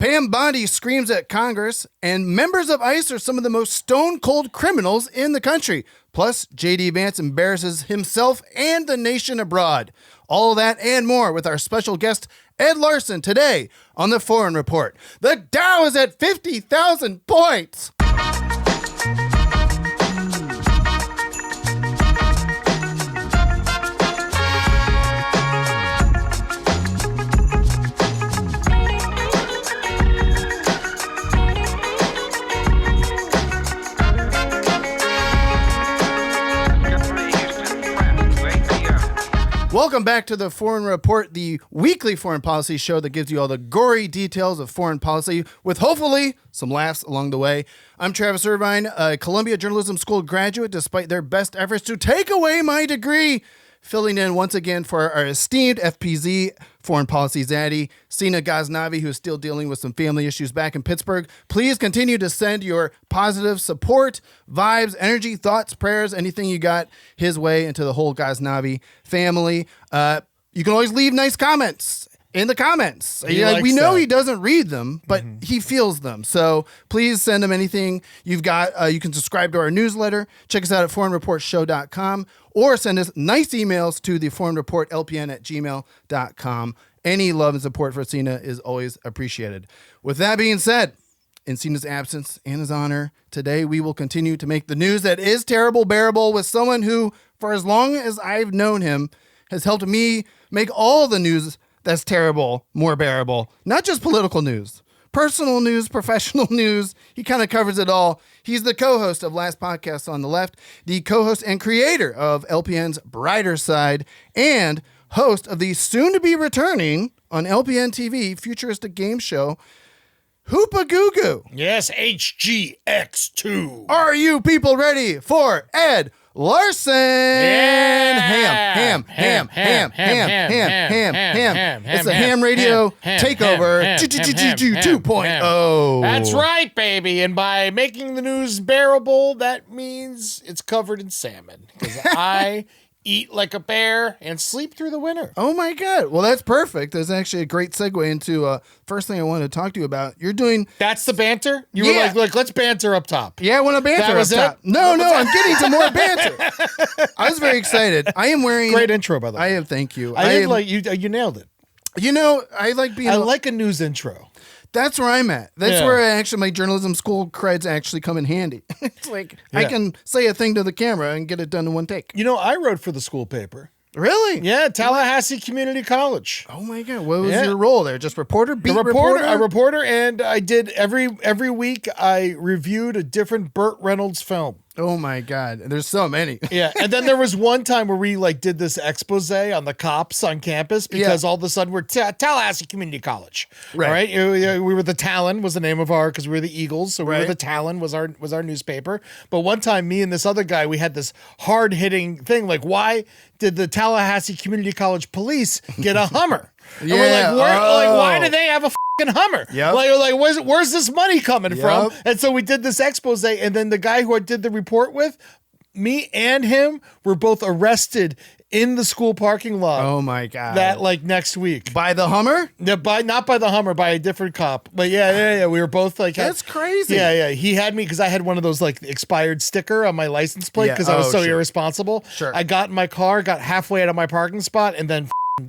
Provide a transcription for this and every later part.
Pam Bondi screams at Congress, and members of ICE are some of the most stone-cold criminals in the country. Plus, J.D. Vance embarrasses himself and the nation abroad. All that and more with our special guest, Ed Larson, today on The Foreign Report. The Dow is at 50,000 points. Welcome back to The Foreign Report, the weekly foreign policy show that gives you all the gory details of foreign policy with hopefully some laughs along the way. I'm Travis Irvine, a Columbia Journalism School graduate, despite their best efforts to take away my degree. Filling in once again for our esteemed FPZ foreign policy zaddy, Seena Ghaznavi, who is still dealing with some family issues back in Pittsburgh. Please continue to send your positive support, vibes, energy, thoughts, prayers, anything you got his way into the whole Ghaznavi family. You can always leave nice comments in the comments. We know he doesn't read them, but he feels them. So please send him anything you've got. You can subscribe to our newsletter. Check us out at foreignreportshow.com or send us nice emails to theforeignreportlpn@gmail.com. Any love and support for Seena is always appreciated. With that being said, in Seena's absence and his honor, today we will continue to make the news that is terrible bearable with someone who, for as long as I've known him, has helped me make all the news that's terrible more bearable. Not just political news, personal news, professional news. He kind of covers it all. He's the co-host of Last Podcast on the Left, the co-host and creator of LPN's Brighter Side, and host of the soon-to-be returning on LPN TV futuristic game show, Hoopa Goo Goo. Yes, HGX2. Are you people ready for Ed Larson? Yeah. Ham. It's the ham radio takeover 2.0. That's right, baby. And by making the news bearable, that means it's covered in salmon. Because I eat like a bear and sleep through the winter. Oh my God. Well, that's perfect. That's actually a great segue into first thing I wanted to talk to you about. You're doing... That's the banter? You were like, let's banter up top. Yeah, I want to banter up top. No, I'm getting to more banter. I was very excited. I am wearing... Great intro, by the way. I am, thank you. You nailed it. You know, I like being... I like a news intro. That's where I'm at. That's where actually my journalism school creds actually come in handy. It's like I can say a thing to the camera and get it done in one take. You know, I wrote for the school paper. Really? Yeah, Tallahassee Community College. Oh my God. What was your role there? Just reporter? Beat reporter? A reporter, and I did every week I reviewed a different Burt Reynolds film. Oh my God. There's so many. Yeah. And then there was one time where we did this expose on the cops on campus because all of a sudden we're Tallahassee Community College. Right. We were the Talon was the name of because we were the Eagles. So we were the Talon was our newspaper. But one time me and this other guy, we had this hard hitting thing. Like, why did the Tallahassee Community College police get a Hummer? And we're like, why do they have a Hummer? Yep. Like where's this money coming from? And so we did this expose, and then the guy who I did the report with, me and him were both arrested in the school parking lot. Oh my God. That next week. By the Hummer? Yeah, not by the Hummer, by a different cop. But yeah. We were both that's crazy. Yeah. He had me because I had one of those expired sticker on my license plate because I was so irresponsible. Sure. I got in my car, got halfway out of my parking spot, and then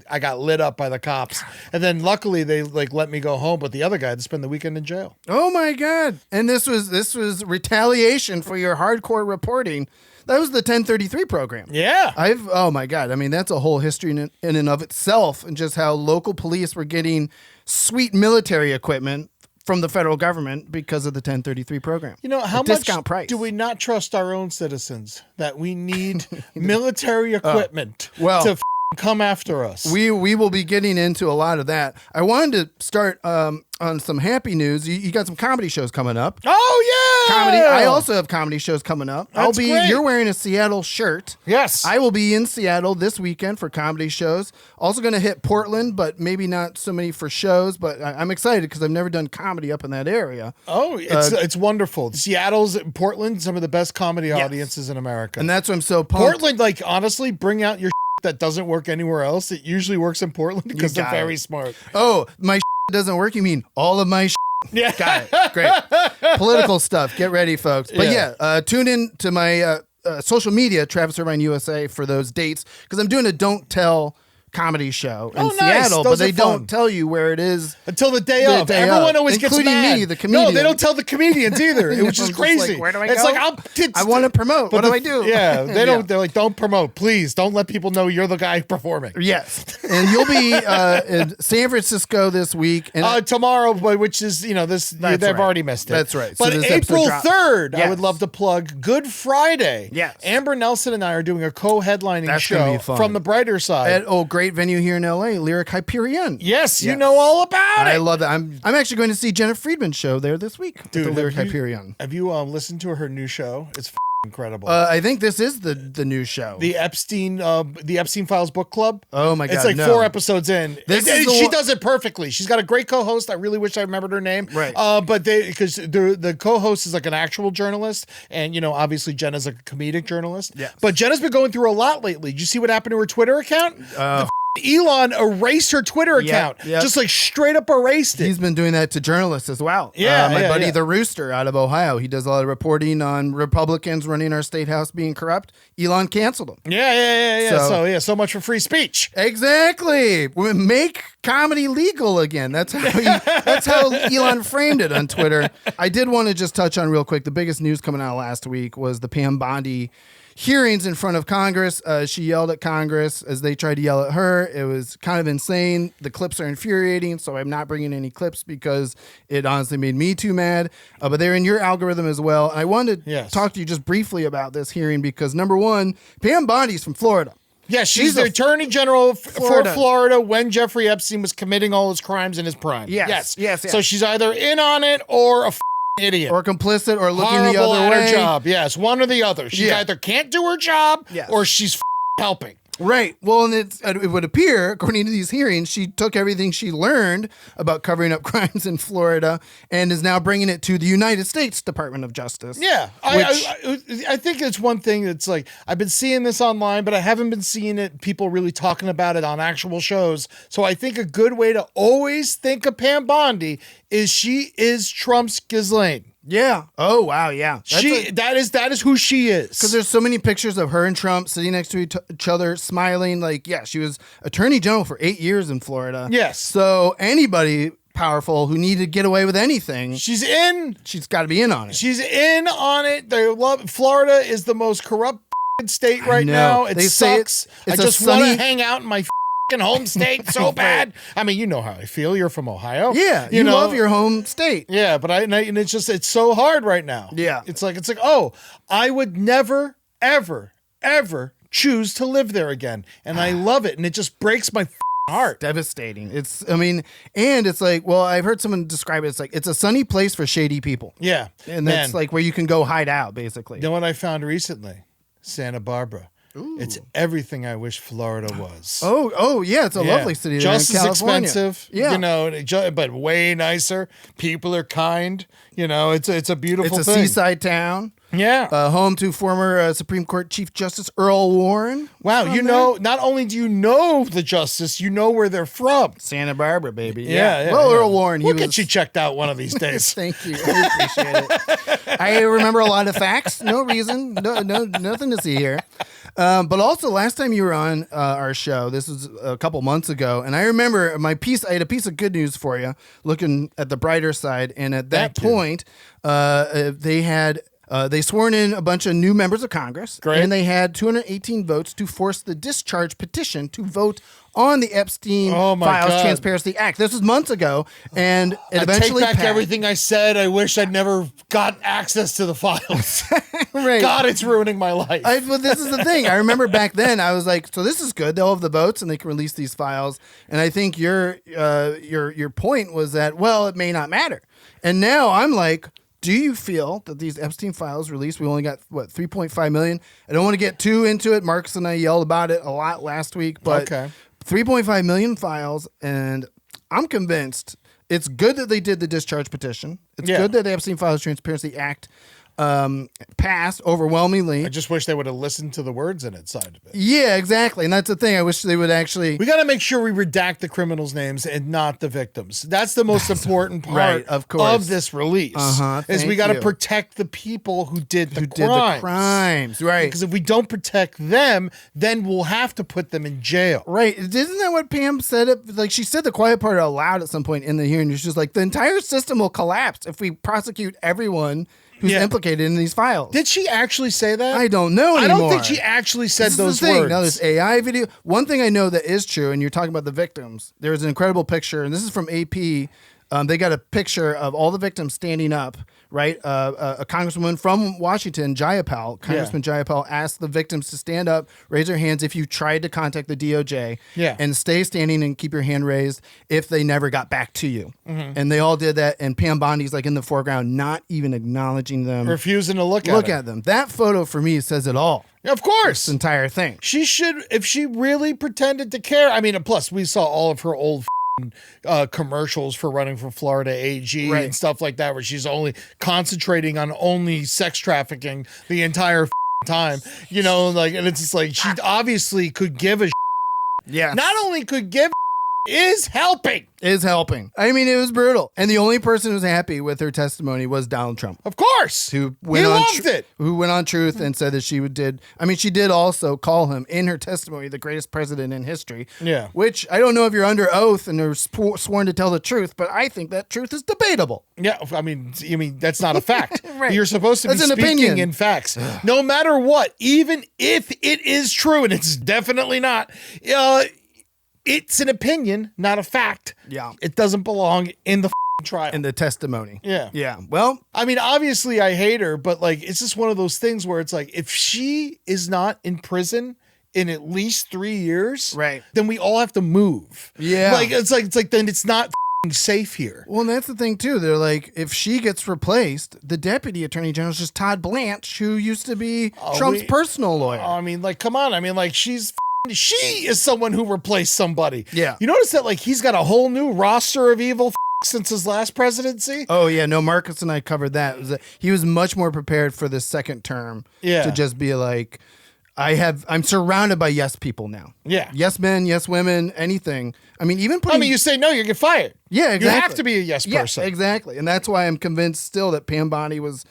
I got lit up by the cops. And then luckily they let me go home, but the other guy had to spend the weekend in jail. Oh my God. And this was retaliation for your hardcore reporting. That was the 1033 program. Yeah. Oh my God. I mean, that's a whole history in and of itself, and just how local police were getting sweet military equipment from the federal government because of the 1033 program. You know, how much discount price. Do we not trust our own citizens that we need military equipment to come after us? We will be getting into a lot of that. I wanted to start on some happy news. You got some comedy shows coming up. Oh yeah, comedy. I also have comedy shows coming up. That's great. You're wearing a Seattle shirt. Yes, I will be in Seattle this weekend for comedy shows. Also going to hit Portland, but maybe not so many for shows. But I'm excited because I've never done comedy up in that area. Oh, it's wonderful. Seattle's, Portland, some of the best comedy audiences in America, and that's why I'm so pumped. Portland, honestly, bring out your that doesn't work anywhere else. It usually works in Portland because they're very smart. Oh, my doesn't work. You mean all of my Yeah. Got it. Great. Political stuff. Get ready, folks. But tune in to my social media, Travis Irvine USA, for those dates, because I'm doing a Don't Tell comedy show in Seattle, but they don't tell you where it is until the day of. Everyone always gets mad. Including me, the comedian. No, they don't tell the comedians either, which is crazy. Like, where do I go? It's like, I want to promote. What do I do? Yeah, they don't. They're like, don't promote, please. Don't let people know you're the guy performing. Yes, and you'll be in San Francisco this week, and tomorrow, which is they've already missed it. That's right. But so April 3rd, I would love to plug Good Friday. Yes, Amber Nelson and I are doing a co-headlining show from the brighter side at great venue here in LA. Lyric Hyperion. Yes, you know all about it. I love that. I'm actually going to see Jenna Friedman show there this week. Dude, the Lyric Hyperion. Have you listened to her new show? It's incredible. I think this is the new show. The Epstein Files book club. Oh my god. It's like 4 episodes in. She does it perfectly. She's got a great co-host. I really wish I remembered her name. Right. But because the co-host is like an actual journalist, and obviously Jenna's a comedic journalist. Yeah. But Jenna's been going through a lot lately. Did you see what happened to her Twitter account? Elon erased her Twitter account. Just like straight up erased it. He's been doing that to journalists as well. Yeah. My buddy, the Rooster out of Ohio, he does a lot of reporting on Republicans running our state house being corrupt. Elon canceled him. Yeah. So much for free speech. Exactly. We make comedy legal again. That's how Elon framed it on Twitter. I did want to just touch on real quick. The biggest news coming out last week was the Pam Bondi hearings in front of Congress. She yelled at Congress as they tried to yell at her. It was kind of insane. The clips are infuriating, so I'm not bringing any clips because it honestly made me too mad. But they're in your algorithm as well. And I wanted to talk to you just briefly about this hearing because, number one, Pam Bondi's from Florida. Yeah, she's the Attorney General for Florida when Jeffrey Epstein was committing all his crimes in his prime. Yes. So she's either in on it or a idiot. Or complicit or looking horrible the other at way. Her job. Yes, one or the other. She either can't do her job or she's helping. Right. Well, and it would appear, according to these hearings, she took everything she learned about covering up crimes in Florida and is now bringing it to the United States Department of Justice. Yeah. I think it's one thing that's like, I've been seeing this online, but I haven't been seeing people really talking about it on actual shows. So I think a good way to always think of Pam Bondi is she is Trump's Ghislaine. Yeah. Oh, wow. Yeah. That is who she is. Because there's so many pictures of her and Trump sitting next to each other, smiling. Like, she was Attorney General for 8 years in Florida. Yes. So anybody powerful who needed to get away with anything, she's in. She's got to be in on it. She's in on it. Florida is the most corrupt state right now. It sucks. I just want to hang out in my home state so bad. I mean, you know how I feel. You're from Ohio. Yeah, you love your home state. Yeah, but it's so hard right now. Yeah, it's like I would never, ever choose to live there again, and I love it, and it just breaks my heart. Devastating. It's like, well, I've heard someone describe it. It's like it's a sunny place for shady people. Yeah, and that's like where you can go hide out, basically. You know what I found recently? Santa Barbara. Ooh. It's everything I wish Florida was. Oh, yeah. It's a lovely city. Just as expensive, yeah. But way nicer. People are kind. It's a beautiful thing. It's a seaside town. Yeah. Home to former Supreme Court Chief Justice Earl Warren. Wow. Not only do you know the justice, you know where they're from. Santa Barbara, baby. Yeah. Well, Earl Warren. We'll get you checked out one of these days. Thank you. I appreciate it. I remember a lot of facts. No reason. No, nothing to see here. But also, last time you were on our show, this was a couple months ago, and I remember I had a piece of good news for you, looking at the brighter side. And at that point, they sworn in a bunch of new members of Congress. Great. And they had 218 votes to force the discharge petition to vote on the Epstein Files Transparency Act. This was months ago, and it eventually take back everything I said. I wish I'd never got access to the files. Right. God, it's ruining my life. Well, this is the thing. I remember back then, I was like, so this is good. They'll have the votes, and they can release these files. And I think your point was that, well, it may not matter. And now I'm like, do you feel that these Epstein files released, we only got, 3.5 million? I don't want to get too into it. Marcus and I yelled about it a lot last week, but 3.5 million files, and I'm convinced it's good that they did the discharge petition. It's good that the Epstein Files Transparency Act passed overwhelmingly. I just wish they would have listened to the words in it side of it. Yeah, exactly. And that's the thing. I wish they would actually. We got to make sure we redact the criminals' names and not the victims. That's the most important part of this release. Is we got to protect the people who did the crimes. Right. Because if we don't protect them, then we'll have to put them in jail. Right. Isn't that what Pam said? Like she said the quiet part out loud at some point in the hearing. She's like, the entire system will collapse if we prosecute everyone who's implicated in these files. Did she actually say that? I don't know anymore. I don't think she actually said those words. Now, this AI video. One thing I know that is true, and you're talking about the victims, there's an incredible picture, and this is from AP. They got a picture of all the victims standing up, right? A congresswoman from Washington, Congressman Jayapal, asked the victims to stand up, raise their hands if you tried to contact the DOJ, and stay standing and keep your hand raised if they never got back to you. And they all did that, and Pam Bondi's like in the foreground, not even acknowledging them. Refusing to look at them. That photo, for me, says it all. Of course. This entire thing. She should, if she really pretended to care. I mean, plus, we saw all of her old commercials for running for Florida AG and stuff like that, where she's only concentrating on only sex trafficking the entire time, and it's just like she obviously could give a not only could give is helping. I mean, it was brutal. And the only person who was happy with her testimony was Donald Trump. Of course. Who went on Truth and said that she did also call him in her testimony the greatest president in history. Yeah. Which I don't know if you're under oath and are sworn to tell the truth, but I think that truth is debatable. Yeah. I mean, that's not a fact. Right. You're supposed to be speaking opinion. in facts. No matter what, even if it is true, and it's definitely not, it's an opinion, not a fact. Yeah. It doesn't belong in the trial. In the testimony. Yeah. Yeah. Well, I mean, obviously I hate her, but it's just one of those things where it's like, if she is not in prison in at least 3 years, then we all have to move. Yeah. It's like then it's not safe here. Well, and that's the thing too. They're like, if she gets replaced, the deputy attorney general is just Todd Blanche, who used to be Trump's personal lawyer. I mean, come on. I mean, she is someone who replaced somebody. Yeah. You notice that he's got a whole new roster of evil since his last presidency? Oh, yeah. No, Marcus and I covered that. He was much more prepared for the second term to just be like, I'm surrounded by yes people now. Yeah. Yes men, yes women, anything. I mean, you say no, you get fired. Yeah, exactly. You have to be a yes person. Yeah, exactly. And that's why I'm convinced still that Pam Bondi was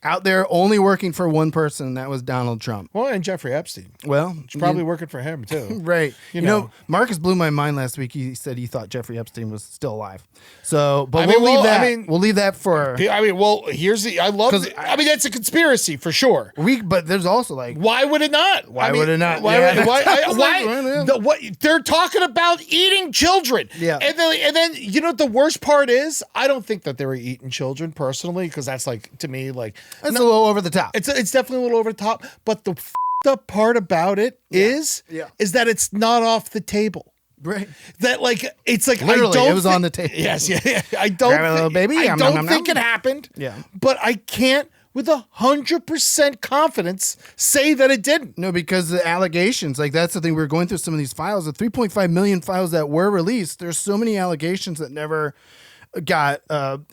out there only working for one person, and that was Donald Trump. Well, and Jeffrey Epstein. Well, she's probably working for him too. Right. You know, Marcus blew my mind last week. He said he thought Jeffrey Epstein was still alive. So, but we'll leave that for. I mean, I mean, that's a conspiracy for sure. But there's also why would it not? Why would it not? Why? They're talking about eating children. Yeah. And then the worst part is, I don't think that they were eating children personally, because that's to me it's a little over the top. It's definitely a little over the top. But the f***ed up part about it is that it's not off the table. Right. That it's literally it was on the table. Yes, yeah. I don't think it happened. Yeah. But I can't with 100% confidence say that it didn't. No, because the allegations, that's the thing. We're going through some of these files, the 3.5 million files that were released. There's so many allegations that never got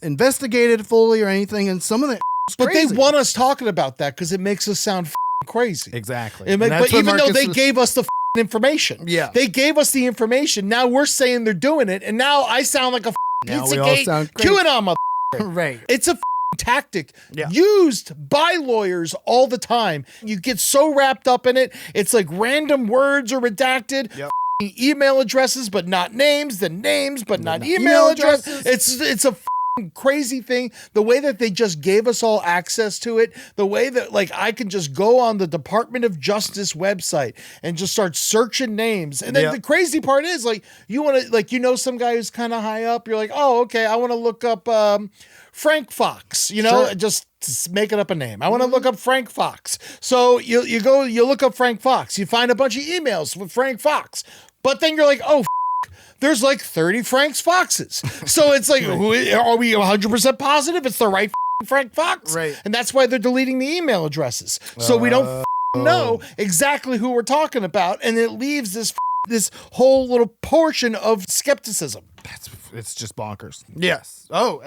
investigated fully or anything, and some of the. But they want us talking about that because it makes us sound crazy. Exactly. But even though they gave us the information. Yeah. They gave us the information. Now we're saying they're doing it, and now I sound like a Pizzagate QAnon motherfucker. Right. It's a tactic used by lawyers all the time. You get so wrapped up in it. It's like random words are redacted. Yep. Email addresses, but not names. Then names, but not email addresses. It's a crazy thing. The way that they just gave us all access to it, the way that I can just go on the Department of Justice website and just start searching names. And then the crazy part is you want to some guy who's kind of high up. You're like, oh, okay, I want to look up Frank Fox, sure. Just making up a name. I want to look up Frank Fox. So you look up Frank Fox. You find a bunch of emails with Frank Fox. But then you're like, oh, there's 30 Franks Foxes. So it's are we 100% positive it's the right Frank Fox? Right. And that's why they're deleting the email addresses. So we don't know exactly who we're talking about. And it leaves this whole little portion of skepticism. It's just bonkers. Yes. Oh,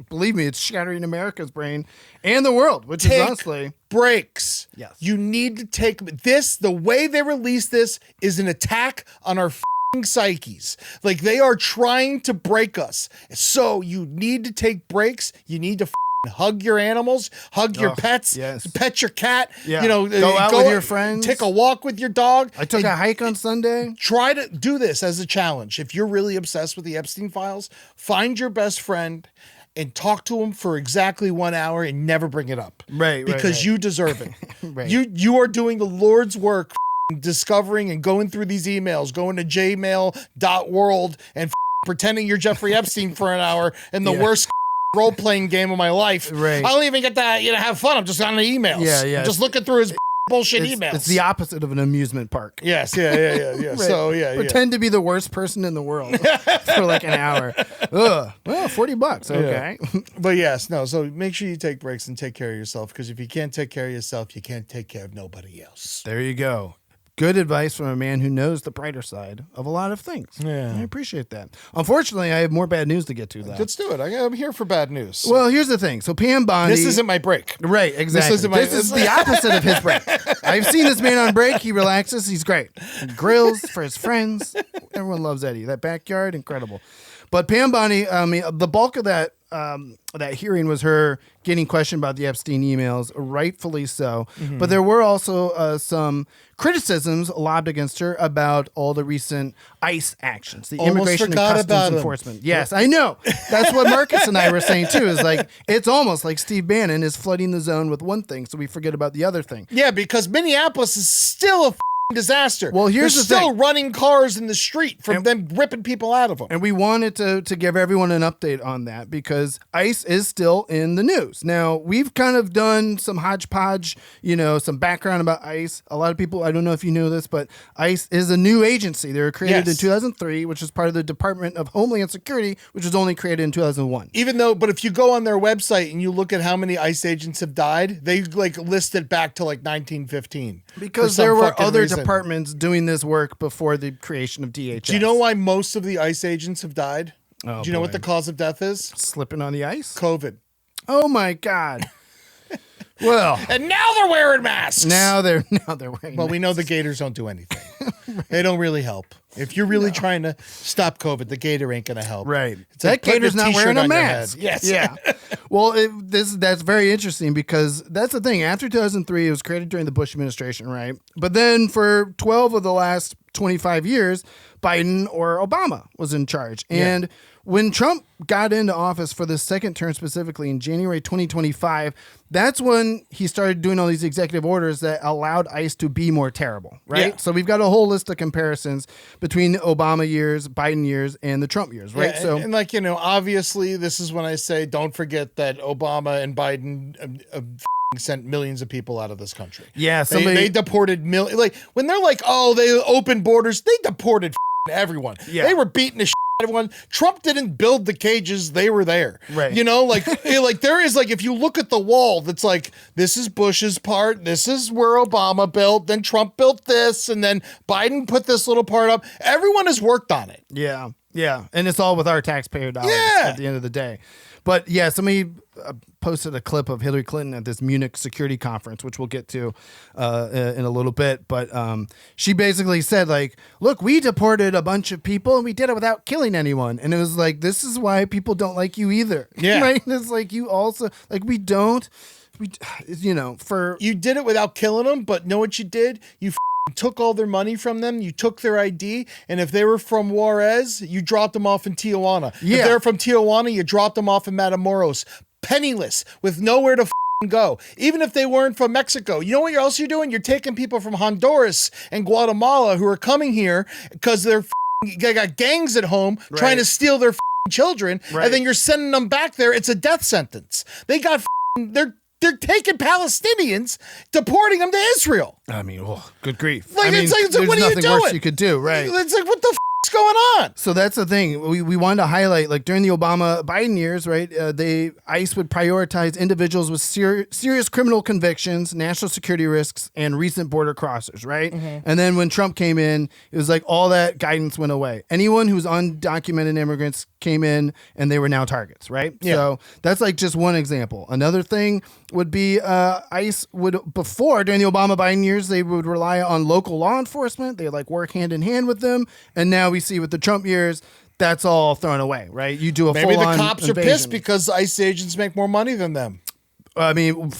believe me, it's shattering America's brain and the world, which is honestly breaks. Yes. You need to take this. The way they release this is an attack on our psyches. Like, they are trying to break us. So you need to take breaks. You need to hug your animals, hug your pets, pet your cat, go out with your friends, take a walk with your dog. I took a hike on Sunday. Try to do this as a challenge. If you're really obsessed with the Epstein files, find your best friend and talk to him for exactly 1 hour and never bring it up. Right. Because you deserve it. Right. You are doing the Lord's work, discovering and going through these emails, going to jmail.world and pretending you're Jeffrey Epstein for an hour in the worst role-playing game of my life. Right. I don't even get to have fun. I'm just on the emails. Yeah. I'm just looking through his bullshit emails. It's the opposite of an amusement park. Yes. Yeah. Right. So pretend to be the worst person in the world for like an hour. Ugh. Well, $40. Okay. Yeah. But yes, no. So make sure you take breaks and take care of yourself, because if you can't take care of yourself, you can't take care of nobody else. There you go. Good advice from a man who knows the brighter side of a lot of things. Yeah. I appreciate that. Unfortunately, I have more bad news to get to, though. Let's do it. I'm here for bad news. Well, here's the thing. So Pam Bondi... This isn't my break. Right, exactly. This is the opposite of his break. I've seen this man on break. He relaxes. He's great. He grills for his friends. Everyone loves Eddie. That backyard, incredible. But Pam Bondi, I mean, the bulk of that hearing was her getting questioned about the Epstein emails, rightfully so. Mm-hmm. But there were also some criticisms lobbed against her about all the recent ICE actions, the Immigration and Customs Enforcement. Yes, I know. That's what Marcus and I were saying too. Is like, it's almost like Steve Bannon is flooding the zone with one thing, so we forget about the other thing. Yeah, because Minneapolis is still a disaster. Well, here's There's the still thing. running cars in the street from them ripping people out of them. And we wanted to give everyone an update on that because ICE is still in the news. Now, we've kind of done some hodgepodge, some background about ICE. A lot of people, I don't know if you know this, but ICE is a new agency. They were created in 2003, which is part of the Department of Homeland Security, which was only created in 2001. But if you go on their website and you look at how many ICE agents have died, they list it back to 1915. Because there were other departments doing this work before the creation of DHS. Do you know why most of the ICE agents have died? Oh, Do you know what the cause of death is? Slipping on the ice? COVID. Oh my God. Well, and now they're wearing masks. Now they're wearing. Well, we know the Gators don't do anything. Right. They don't really help. If you're really trying to stop COVID, the Gator ain't going to help. Right. It's that Gator's not wearing a mask. Yes. Yeah. Well, that's very interesting because that's the thing. After 2003, it was created during the Bush administration, right? But then for 12 of the last 25 years, Biden or Obama was in charge. And when Trump got into office for the second term specifically in January 2025, that's when he started doing all these executive orders that allowed ICE to be more terrible, right? Yeah. So we've got a whole list of comparisons between the Obama years, Biden years, and the Trump years, right? Yeah, and obviously this is when I say don't forget that Obama and Biden sent millions of people out of this country. Yeah, they deported when they're like, oh, they opened borders, they deported everyone. Yeah. They were beating the everyone. Trump didn't build the cages, they were there. Right. There is if you look at the wall, that's this is Bush's part, this is where Obama built, then Trump built this, and then Biden put this little part up. Everyone has worked on it. Yeah. Yeah. And it's all with our taxpayer dollars at the end of the day. But yeah, somebody posted a clip of Hillary Clinton at this Munich Security Conference, which we'll get to in a little bit. But she basically said, look, we deported a bunch of people and we did it without killing anyone. And it was this is why people don't like you either. Yeah. Right? It's you also, we don't, You did it without killing them, but know what you did? You took all their money from them, you took their ID, and if they were from Juarez, you dropped them off in Tijuana. Yeah. If they're from Tijuana, you dropped them off in Matamoros, penniless, with nowhere to go. Even if they weren't from Mexico. You know what else you're doing? You're taking people from Honduras and Guatemala who are coming here because they got gangs at home trying to steal their children, and then you're sending them back there. It's a death sentence. They're taking Palestinians, deporting them to Israel. I mean, good grief. There's what are you nothing doing? worse you could do, right? It's what the going on? So that's the thing. We wanted to highlight, like during the Obama-Biden years, right? ICE would prioritize individuals with serious criminal convictions, national security risks, and recent border crossers, right? And then when Trump came in, it was like all that guidance went away. Anyone who's undocumented immigrants came in, and they were now targets, right? Yeah. So that's like just one example. Another thing would be ICE would, before, during the Obama-Biden years, they would rely on local law enforcement. They like work hand in hand with them. And now we see with the Trump years, that's all thrown away, right? You do a Maybe full-on the cops invasion. are pissed because ICE agents make more money than them. I mean,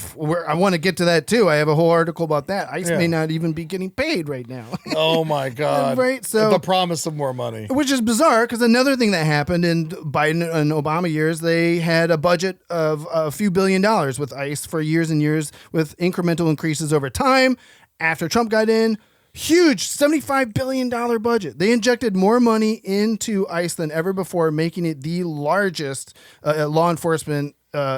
I want to get to that too. I have a whole article about that. ICE Yeah. may not even be getting paid right now. Oh my God. Right? So the promise of more money. Which is bizarre because another thing that happened in Biden and Obama years, they had a budget of a few $1 billion with ICE for years and years with incremental increases over time. After Trump got in, huge $75 billion budget. They injected more money into ICE than ever before, making it the largest law enforcement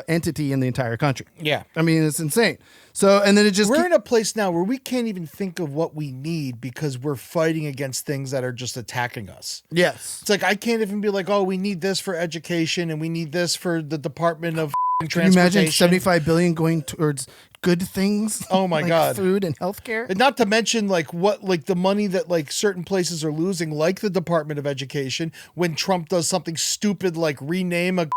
entity in the entire country. Yeah. I mean, it's insane. So, and then it just... We're in a place now where we can't even think of what we need because we're fighting against things that are just attacking us. Yes. It's like, I can't even be like, oh, we need this for education and we need this for the Department of Can you Transportation. imagine $75 billion going towards good things? Oh my like God. Food and healthcare? And not to mention like the money that like certain places are losing, like the Department of Education, when Trump does something stupid like rename a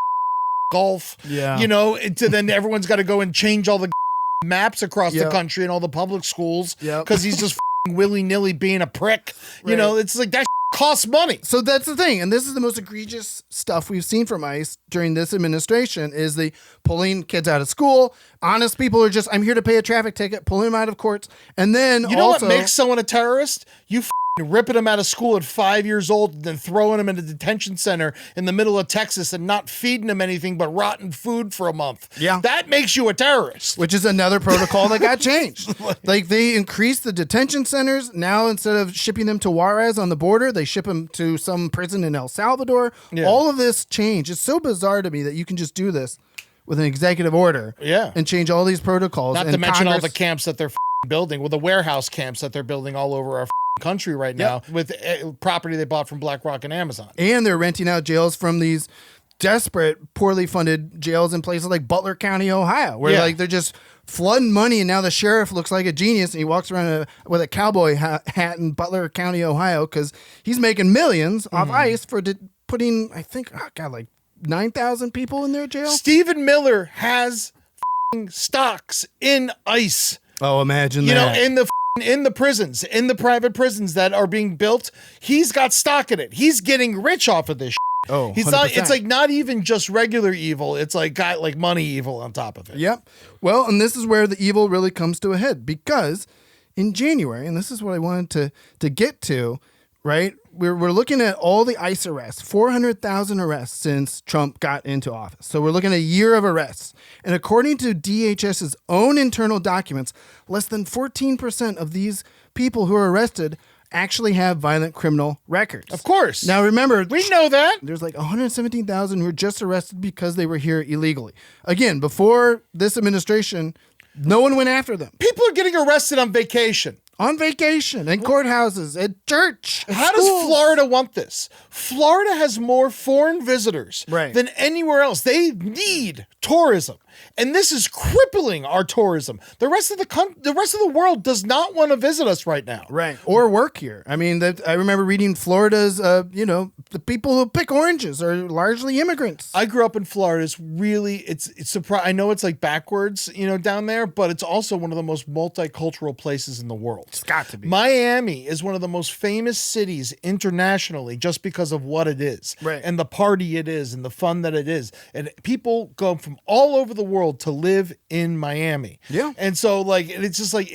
golf, Yeah. you know, then everyone's got to go and change all the maps across the Yep. country and all the public schools Yep. because he's just willy-nilly being a prick. You Right. know, it's like that costs money. So that's the thing, and this is the most egregious stuff we've seen from ICE during this administration is the pulling kids out of school. Honest people are just, I'm here to pay a traffic ticket, pulling them out of courts, and then You know also, what makes someone a terrorist? You ripping them out of school at 5 years old and then throwing them in a detention center in the middle of Texas and not feeding them anything but rotten food for a month. Yeah. That makes you a terrorist. which is another protocol that got changed. Like they increased the detention centers. Now instead of shipping them to Juarez on the border, they ship them to some prison in El Salvador. Yeah. All of this change. It's so bizarre to me that you can just do this with an executive order. Yeah. And change all these protocols. Not and to mention all the Congress- camps that they're building, well, the warehouse camps that they're building all over our country right now with property they bought from BlackRock and Amazon. And they're renting out jails from these desperate, poorly funded jails in places like Butler County, Ohio, where like they're just flooding money. And now the sheriff looks like a genius, and he walks around with a cowboy hat in Butler County, Ohio, because he's making millions off ICE for putting, I think, like 9,000 people in their jail. Stephen Miller has stocks in ICE. Oh, imagine You know, that. in the prisons, in the private prisons that are being built, he's got stock in it. He's getting rich off of this. Oh, He's not. 100%. It's like not even just regular evil. It's like got like money evil on top of it. Yep. Well, and this is where the evil really comes to a head, because in January, and this is what I wanted to get to, right? We're looking at all the ICE arrests, 400,000 arrests since Trump got into office. So we're looking at a year of arrests. And according to DHS's own internal documents, less than 14% of these people who are arrested actually have violent criminal records. Of course. Now remember, We know that. there's like 117,000 who were just arrested because they were here illegally. Again, before this administration, no one went after them. People are getting arrested on vacation. On vacation, in courthouses, at church. at How schools. does Florida want this? Florida has more foreign visitors Right. than anywhere else. They need tourism. And this is crippling our tourism. The rest of the world does not want to visit us right now. Right. Or work here. I mean, I remember reading Florida's, the people who pick oranges are largely immigrants. I grew up in Florida. It's surprising. I know it's like backwards, down there, but it's also one of the most multicultural places in the world. It's got to be. Miami is one of the most famous cities internationally just because of what it is. Right. And the party it is and the fun that it is. And people go from all over the world to live in Miami. Yeah. And so it's just like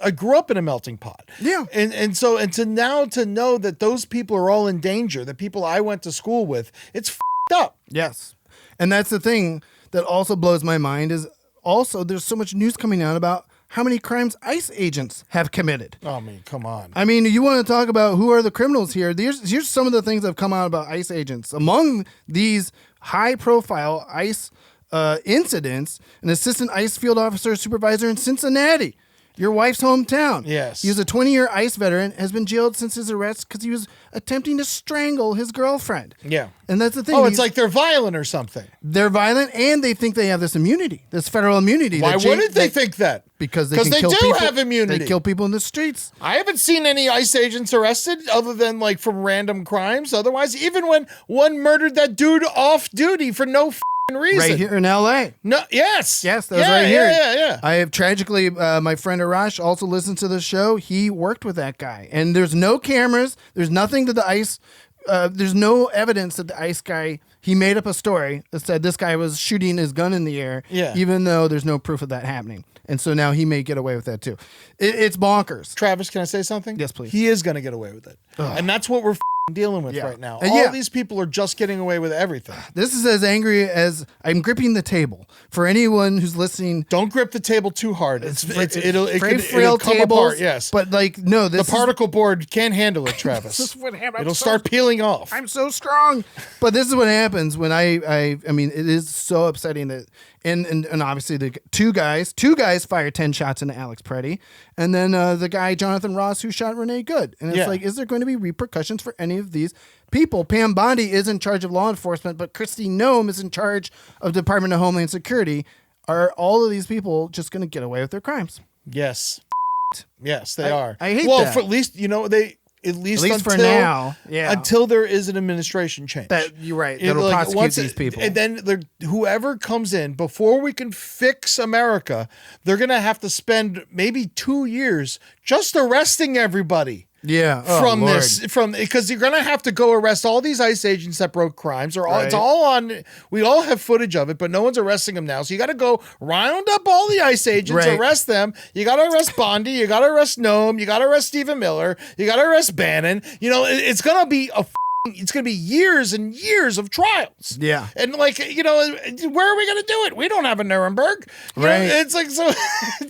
I grew up in a melting pot. Yeah. And to know that those people are all in danger, the people I went to school with, it's f***ed up. Yes. And that's the thing that also blows my mind is also there's so much news coming out about how many crimes ICE agents have committed. I mean, come on. I mean, you want to talk about who are the criminals here. Here's some of the things that have come out about ICE agents. Among these high-profile ICE incidents, an assistant ICE field officer supervisor in Cincinnati Your wife's hometown. Yes. He was a 20-year ICE veteran, has been jailed since his arrest because he was attempting to strangle his girlfriend. Yeah. And that's the thing. Oh, it's like they're violent or something. They're violent, and they think they have this immunity, this federal immunity. Why wouldn't they think that? Because they do have immunity. They kill people in the streets. I haven't seen any ICE agents arrested other than like from random crimes. Otherwise, even when one murdered that dude off duty for no reason. Right here in L.A. No, yes. Yes, that was right here. Yeah. I have tragically, my friend Arash also listens to the show. He worked with that guy. And there's no cameras. There's nothing that the ICE, there's no evidence that the ICE guy, he made up a story that said this guy was shooting his gun in the air, even though there's no proof of that happening. And so now he may get away with that too. It's bonkers. Travis, can I say something? Yes, please. He is going to get away with it. And that's what we're dealing with right now. And all these people are just getting away with everything. This is as angry as I'm gripping the table. For anyone who's listening, don't grip the table too hard. It'll come apart. Yes, but like no, the particle board can't handle it, Travis. This is what happens. It'll start peeling off. I'm so strong. But this is what happens when I mean, it is so upsetting that. And obviously the two guys fired 10 shots into Alex Preddy, and then the guy Jonathan Ross who shot Renee Good, and it's like, is there going to be repercussions for any of these people? Pam Bondi is in charge of law enforcement, but Kristi Noem is in charge of Department of Homeland Security. Are all of these people just going to get away with their crimes? Yes, they are. I hate that. Well, for at least at least until, for now, until there is an administration change. You're right. That'll prosecute these people. And then whoever comes in, before we can fix America, they're going to have to spend maybe 2 years just arresting everybody. Yeah, because you're gonna have to go arrest all these ICE agents that broke crimes, it's all on. We all have footage of it, but no one's arresting them now. So you got to go round up all the ICE agents, arrest them. You got to arrest Bondi. You got to arrest Noem. You got to arrest Stephen Miller. You got to arrest Bannon. It's gonna be it's going to be years and years of trials. Yeah. And where are we going to do it? We don't have a Nuremberg. It's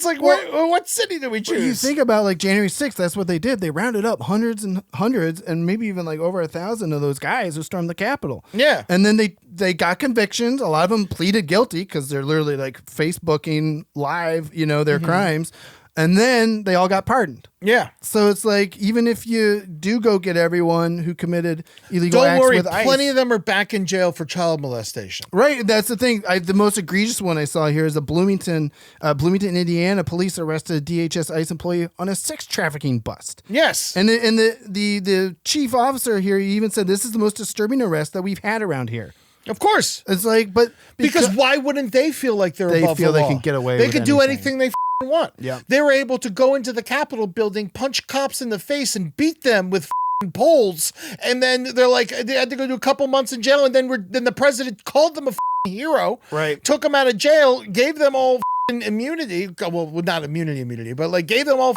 like, what city do we choose? Well, you think about like January 6th, that's what they did. They rounded up hundreds and maybe even like over 1,000 of those guys who stormed the Capitol. Yeah. And then they got convictions. A lot of them pleaded guilty because they're literally like Facebooking live, their crimes. And then they all got pardoned. Yeah. So it's like, even if you do go get everyone who committed illegal acts with ICE. Plenty of them are back in jail for child molestation. Right. That's the thing. The most egregious one I saw here is Bloomington, Indiana. Police arrested a DHS ICE employee on a sex trafficking bust. Yes. And the chief officer here even said this is the most disturbing arrest that we've had around here. Of course. It's like, but because why wouldn't they feel like they're above the law? They can get away with anything. They could do anything they want. Yeah. They were able to go into the Capitol building, punch cops in the face, and beat them with poles. And then they're like, they had to go do a couple months in jail. And then the president called them a hero. Right. Took them out of jail, gave them all immunity. Well, not immunity, but like gave them all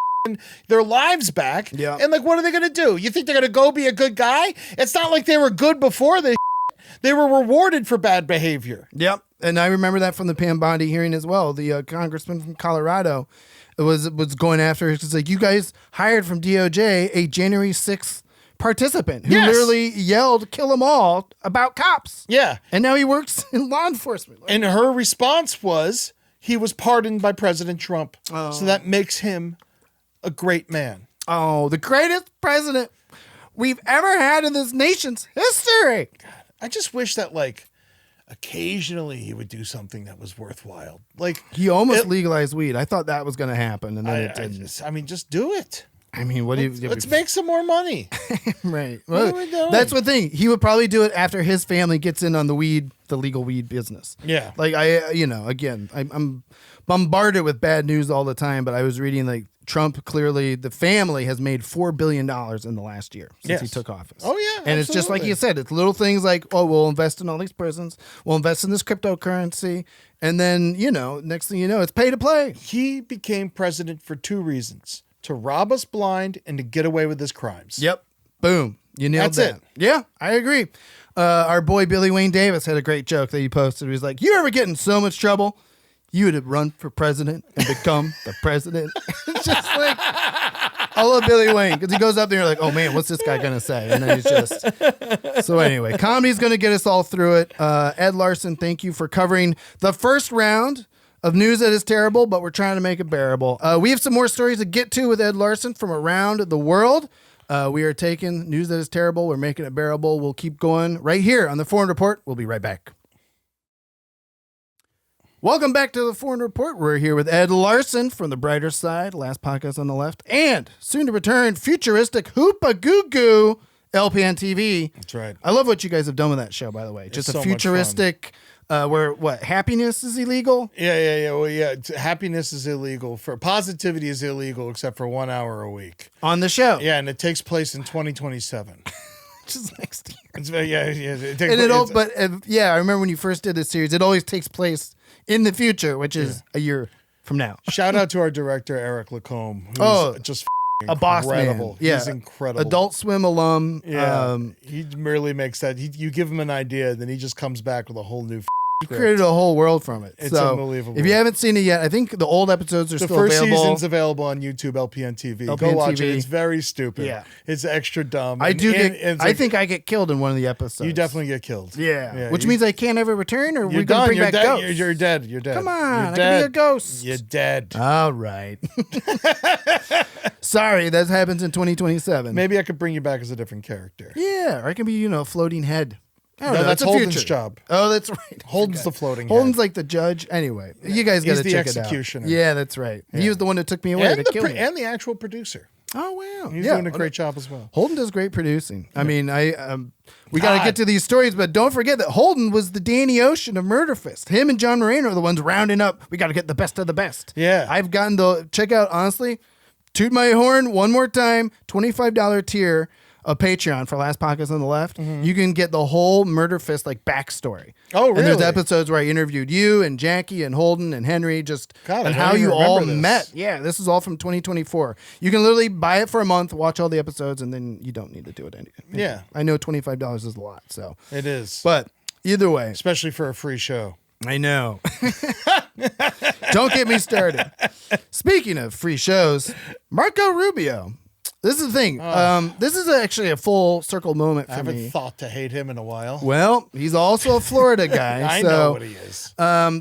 their lives back. Yeah. And like, what are they going to do? You think they're going to go be a good guy? It's not like they were good before they were rewarded for bad behavior. Yep. And I remember that from the Pam Bondi hearing as well. The congressman from Colorado was going after her. It's like, you guys hired from DOJ a January 6th participant who literally yelled, kill them all, about cops. Yeah. And now he works in law enforcement. And her response was, he was pardoned by President Trump. Oh. So that makes him a great man. Oh, the greatest president we've ever had in this nation's history. God, I just wish that, like, occasionally he would do something that was worthwhile. Like, he almost legalized weed. I thought that was going to happen, and then it didn't. Just do it. I mean, let's make some more money. Right. Well, that's the thing. He would probably do it after his family gets in on the legal weed business. Yeah. Like I'm bombarded with bad news all the time, but I was reading like Trump, clearly the family has made $4 billion in the last year since he took office. Oh, yeah. And it's just like you said, it's little things like, oh, we'll invest in all these prisons. We'll invest in this cryptocurrency. And then, next thing you know, it's pay to play. He became president for two reasons: to rob us blind and to get away with his crimes. Yep. Boom. You nailed That's it. Yeah, I agree. Our boy Billy Wayne Davis had a great joke that he posted. He was like, you ever get in so much trouble? You would have run for president and become the president. It's just like, I love Billy Wayne because he goes up there and you're like, oh man, what's this guy going to say? And then he's just, so anyway, comedy's going to get us all through it. Ed Larson, thank you for covering the first round of news that is terrible, but we're trying to make it bearable. We have some more stories to get to with Ed Larson from around the world. We are taking news that is terrible. We're making it bearable. We'll keep going right here on the Foreign Report. We'll be right back. Welcome back to the Foreign Report. We're here with Ed Larson from the brighter side, last podcast on the left, and soon to return futuristic Hoopa Goo Goo LPN TV. That's right. I love what you guys have done with that show, by the way. Just a futuristic, where what, happiness is illegal? Yeah. Well, yeah. Happiness is illegal. Positivity is illegal except for 1 hour a week on the show. Yeah, and it takes place in 2027. Which is next year. I remember when you first did this series, it always takes place in the future, which is a year from now. Shout out to our director, Eric Lacombe, who's just a boss man. Yeah. He's incredible. Adult Swim alum. Yeah. He merely makes that. You give him an idea, then he just comes back with a whole new He created a whole world from it. It's unbelievable. If you haven't seen it yet, I think the old episodes are still available. The first season's available on YouTube, LPN TV. Go watch it. It's very stupid. Yeah. It's extra dumb. I think I get killed in one of the episodes. You definitely get killed. Yeah. Which means I can't ever return, or we're going to bring back ghosts? You're dead. You're dead. Come on. I can be a ghost. You're dead. All right. Sorry, that happens in 2027. Maybe I could bring you back as a different character. Yeah, or I can be, a floating head. No, that's Holden's job. Oh, that's right. Holden's the floating head. He's like the judge. Anyway, you guys got to check it out. He's the executioner. Yeah, that's right. Yeah. He was the one that took me away to kill me. And the actual producer. Oh, wow. He's doing a great job as well. Holden does great producing. I mean, we got to get to these stories, but don't forget that Holden was the Danny Ocean of Murder Fist. Him and John Moreno are the ones rounding up. We got to get the best of the best. Yeah. I've gotten to check out, honestly, toot my horn one more time, $25 tier. A Patreon for Last Podcast on the Left. Mm-hmm. You can get the whole Murder Fist backstory. Oh, really? And there's episodes where I interviewed you and Jackie and Holden and Henry and how you all met. Yeah, this is all from 2024. You can literally buy it for a month, watch all the episodes, and then you don't need to do it anyway. Yeah. I know $25 is a lot, so. It is. But either way. Especially for a free show. I know. Don't get me started. Speaking of free shows, Marco Rubio. This is the thing. This is actually a full circle moment for me. I haven't thought to hate him in a while. Well, he's also a Florida guy. I know what he is.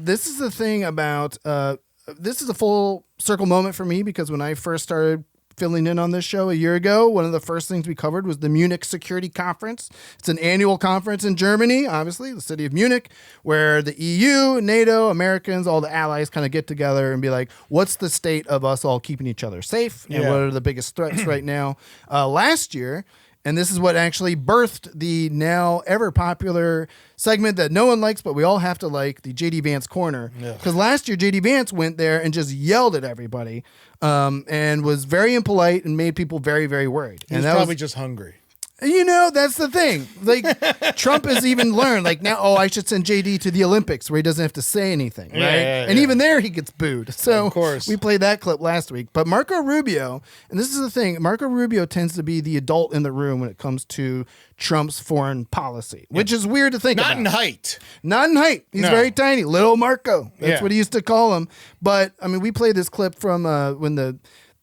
This is the thing about, this is a full circle moment for me because when I first started filling in on this show a year ago, one of the first things we covered was the Munich Security Conference. It's an annual conference in Germany, obviously, the city of Munich, where the EU, NATO, Americans, all the allies kind of get together and be like, what's the state of us all keeping each other safe? And what are the biggest threats right now? Last year, and this is what actually birthed the now ever popular segment that no one likes, but we all have to like, the JD Vance Corner. Because last year, JD Vance went there and just yelled at everybody and was very impolite and made people very, very worried. He was probably just hungry. That's the thing. Like, Trump has even learned, like, now, I should send JD to the Olympics where he doesn't have to say anything, right? And even there, he gets booed. So, of course, we played that clip last week. But Marco Rubio, and this is the thing, Marco Rubio tends to be the adult in the room when it comes to Trump's foreign policy, which is weird to think about. Not in height. Not in height. He's very tiny. Little Marco. That's what he used to call him. But, I mean, we played this clip from when the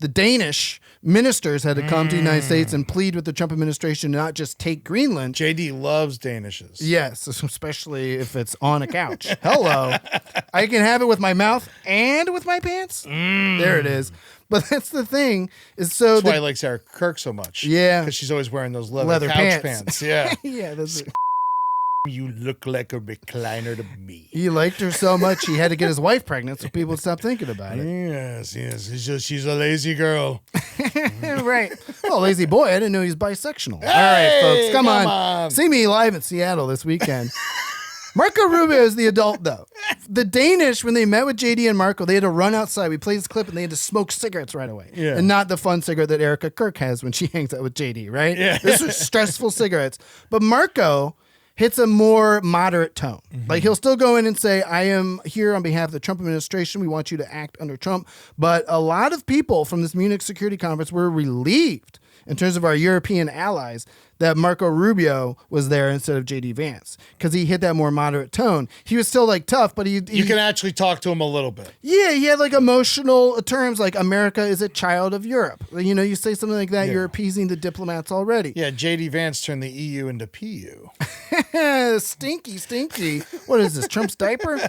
Danish ministers had to come to the United States and plead with the Trump administration to not just take Greenland. JD loves Danishes. Yes, especially if it's on a couch. Hello. I can have it with my mouth and with my pants. There it is. But that's the thing. That's why I like Sarah Kirk so much. Yeah. Because she's always wearing those leather couch pants. Yeah. Yeah. That's You look like a recliner to me. He liked her so much he had to get his wife pregnant so people would stop thinking about it. Yes. She's a lazy girl. Right. Well, lazy boy. I didn't know he was bisexual. Hey, all right, folks. Come on. See me live in Seattle this weekend. Marco Rubio is the adult, though. The Danish, when they met with JD and Marco, they had to run outside. We played this clip, and they had to smoke cigarettes right away. Yeah. And not the fun cigarette that Erica Kirk has when she hangs out with JD, right? Yeah. This was stressful cigarettes. But Marco hits a more moderate tone. Like, he'll still go in and say, I am here on behalf of the Trump administration. We want you to act under Trump. But a lot of people from this Munich Security Conference were relieved in terms of our European allies that Marco Rubio was there instead of JD Vance because he hit that more moderate tone. He was still like tough, but you can actually talk to him a little bit. Yeah, he had like emotional terms like America is a child of Europe. You say something like that, you're appeasing the diplomats already. Yeah, JD Vance turned the EU into PU. Stinky. What is this, Trump's diaper?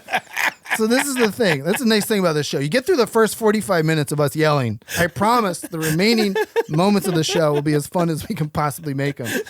So this is the thing. That's the nice thing about this show. You get through the first 45 minutes of us yelling. I promise the remaining moments of the show will be as fun as we can possibly make them.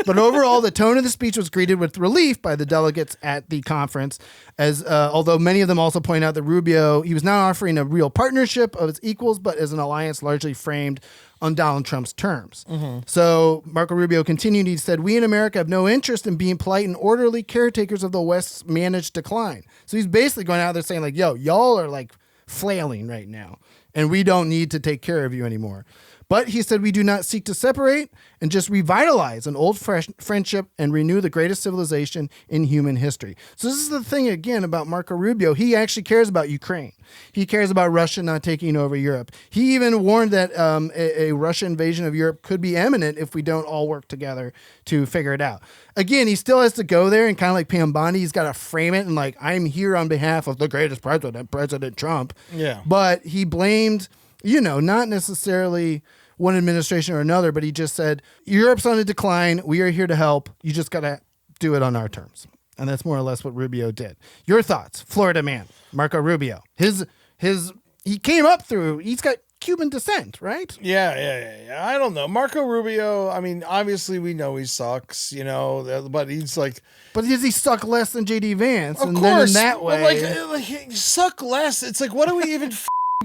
But overall, the tone of the speech was greeted with relief by the delegates at the conference, as although many of them also point out that Rubio, he was not offering a real partnership of its equals, but as an alliance largely framed on Donald Trump's terms. So Marco Rubio continued, he said, "We in America have no interest in being polite and orderly caretakers of the West's managed decline." So he's basically going out there saying like, yo, y'all are like flailing right now, and we don't need to take care of you anymore. But he said, "We do not seek to separate and just revitalize an old friendship and renew the greatest civilization in human history." So this is the thing, again, about Marco Rubio. He actually cares about Ukraine. He cares about Russia not taking over Europe. He even warned that a Russian invasion of Europe could be imminent if we don't all work together to figure it out. Again, he still has to go there and kind of like Pam Bondi, he's got to frame it and like, I'm here on behalf of the greatest president, President Trump. Yeah. But he blamed, not necessarily one administration or another, but he just said, Europe's on a decline. We are here to help. You just got to do it on our terms. And that's more or less what Rubio did. Your thoughts, Florida man, Marco Rubio. He came up through, he's got Cuban descent, right? Yeah. I don't know. Marco Rubio, I mean, obviously we know he sucks, but he's like... But does he suck less than J.D. Vance? Of and course. Then in that way... Like, suck less. It's like, what are we even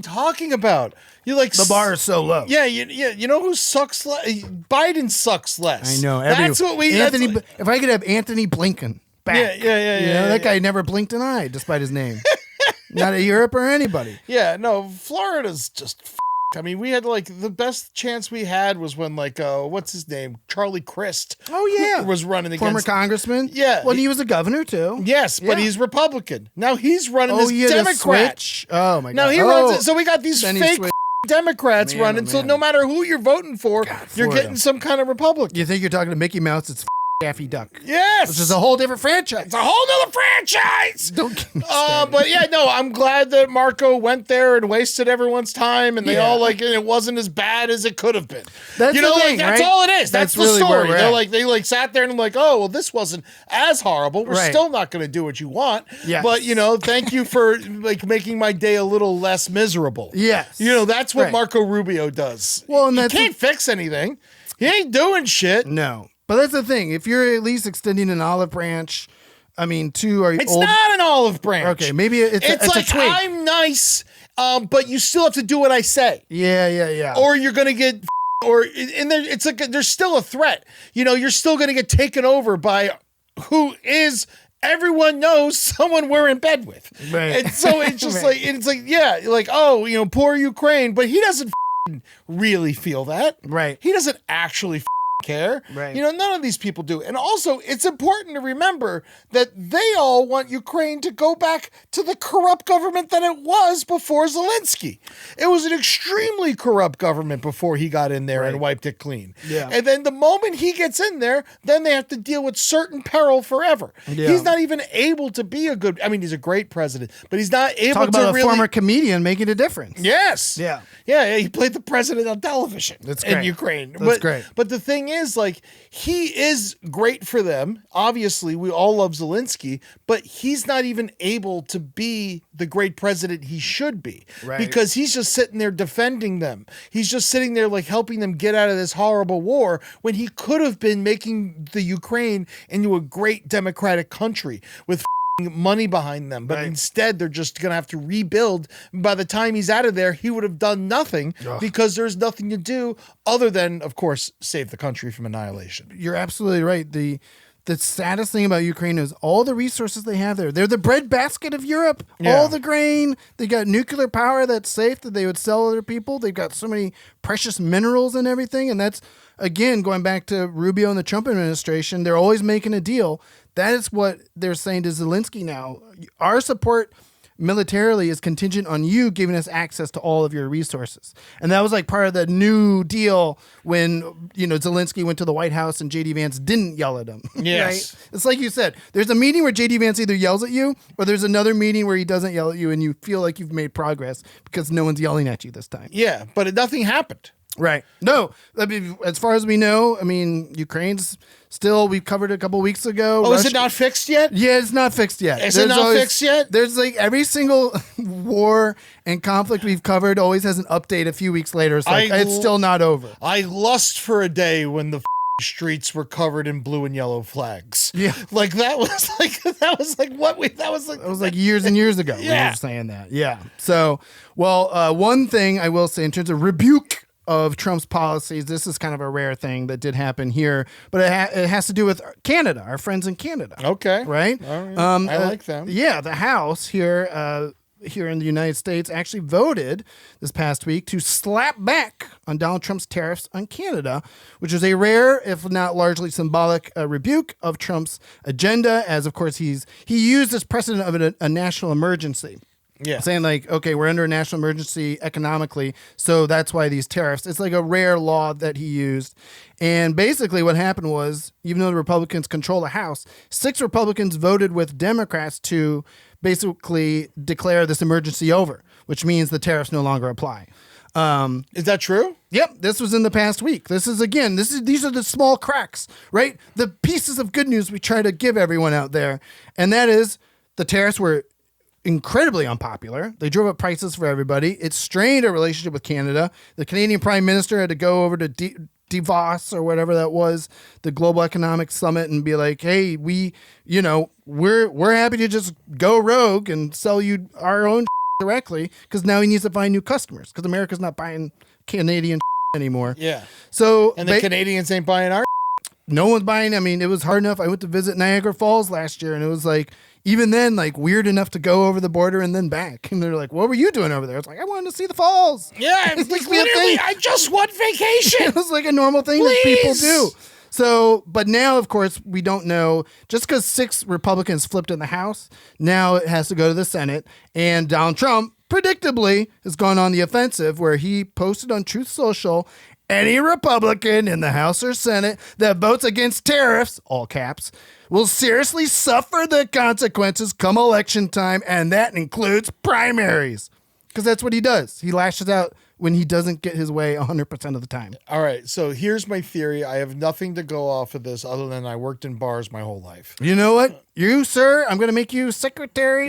talking about? You like the bar is so low. Yeah, you know who sucks less? Biden sucks less. I know. That's what we... If I could have Anthony Blinken back. Yeah. That guy never blinked an eye, despite his name. Not a Europe or anybody. Yeah, no, Florida's just... I mean, we had like the best chance we had was when what's his name? Charlie Crist. Oh yeah. Was running against former congressman. Yeah. Well, he was a governor too. Yes, but he's Republican. Now he's running as Democrat. Oh my God. Now he runs it. So we got these fake Democrats running. Man. So no matter who you're voting for, you're getting some kind of Republican. You think you're talking to Mickey Mouse? It's Daffy Duck. Yes. Which is a whole different franchise. It's a whole nother franchise. Don't get me started. But yeah, no, I'm glad that Marco went there and wasted everyone's time, and they all it wasn't as bad as it could have been. That's the thing, that's right? all it is. That's the really story. They're they sat there and oh, well, this wasn't as horrible. We're still not going to do what you want. Yes. But thank you for making my day a little less miserable. Yes. That's what Marco Rubio does. Well, and he can't fix anything. He ain't doing shit. No. But that's the thing. If you're at least extending an olive branch, I mean, it's not an olive branch. Okay, maybe it's like a twig. I'm nice, but you still have to do what I say. Yeah. Or you're gonna get, it's like there's still a threat. You're still gonna get taken over by who is. Everyone knows someone we're in bed with, right? And so it's just poor Ukraine, but he doesn't really feel that, right? He doesn't actually care. Right. None of these people do. And also, it's important to remember that they all want Ukraine to go back to the corrupt government that it was before Zelensky. It was an extremely corrupt government before he got in there and wiped it clean. Yeah. And then the moment he gets in there, then they have to deal with certain peril forever. Yeah. He's not even able to be he's a great president, but he's not able Talk about a former comedian making a difference. Yes. Yeah. Yeah, he played the president on television in Ukraine. That's great. But the thing is, he is great for them. Obviously, we all love Zelensky, but he's not even able to be the great president he should be. Right. Because he's just sitting there defending them. He's just sitting there helping them get out of this horrible war when he could have been making the Ukraine into a great democratic country with money behind them, but instead they're just going to have to rebuild. By the time he's out of there, he would have done nothing because there's nothing to do other than, of course, save the country from annihilation. You're absolutely right. The saddest thing about Ukraine is all the resources they have there. They're the breadbasket of Europe. Yeah. All the grain. They got nuclear power that's safe that they would sell to other people. They've got so many precious minerals and everything. And that's, again, going back to Rubio and the Trump administration, they're always making a deal. That is what they're saying to Zelensky now. Our support militarily is contingent on you giving us access to all of your resources. And that was part of the new deal when, Zelensky went to the White House and J.D. Vance didn't yell at him. Yes. Right? It's like you said, there's a meeting where J.D. Vance either yells at you or there's another meeting where he doesn't yell at you and you feel like you've made progress because no one's yelling at you this time. Yeah, but nothing happened. Right. No, I mean, as far as we know, I mean, Ukraine's still, we covered it a couple weeks ago. Oh, is it not fixed yet? Yeah, it's not fixed yet. Is it not fixed yet? There's like every single war and conflict we've covered always has an update a few weeks later. It's like, it's still not over. I lust for a day when the streets were covered in blue and yellow flags. Yeah. Like that was like years and years ago. Yeah. We were saying that. Yeah. So, well, one thing I will say in terms of rebuke of Trump's policies, this is kind of a rare thing that did happen here, but it has to do with Canada, our friends in Canada. Okay. Right? All right. I like them. Yeah. The House here in the United States actually voted this past week to slap back on Donald Trump's tariffs on Canada, which is a rare, if not largely symbolic, rebuke of Trump's agenda, as of course he used this precedent of a national emergency. Yeah. Saying like, okay, we're under a national emergency economically, so that's why these tariffs. It's like a rare law that he used. And basically what happened was, even though the Republicans control the House, 6 Republicans voted with Democrats to basically declare this emergency over, which means the tariffs no longer apply. Is that true? Yep, this was in the past week. These are the small cracks, right? The pieces of good news we try to give everyone out there, and that is the tariffs were incredibly unpopular. They drove up prices for everybody. It strained our relationship with Canada. The Canadian Prime Minister had to go over to Davos or whatever that was, the Global Economic Summit, and be like, "Hey, we're happy to just go rogue and sell you our own directly because now he needs to find new customers because America's not buying Canadian anymore." Yeah. So the Canadians ain't buying our. No one's buying. I mean, it was hard enough. I went to visit Niagara Falls last year, and it was like, even then, like weird enough to go over the border and then back. And they're like, "What were you doing over there?" It's like, "I wanted to see the falls." Yeah, it's like literally, I just want vacation. It was like a normal thing that people do. So, but now, of course, we don't know. Just because 6 Republicans flipped in the House, now it has to go to the Senate. And Donald Trump, predictably, has gone on the offensive, where he posted on Truth Social, "Any Republican in the House or Senate that votes against tariffs," all caps, "will seriously suffer the consequences come election time, and that includes primaries." Because that's what he does. He lashes out when he doesn't get his way 100% of the time. All right, so here's my theory. I have nothing to go off of this other than I worked in bars my whole life. You know what? You, sir, I'm going to make you Secretary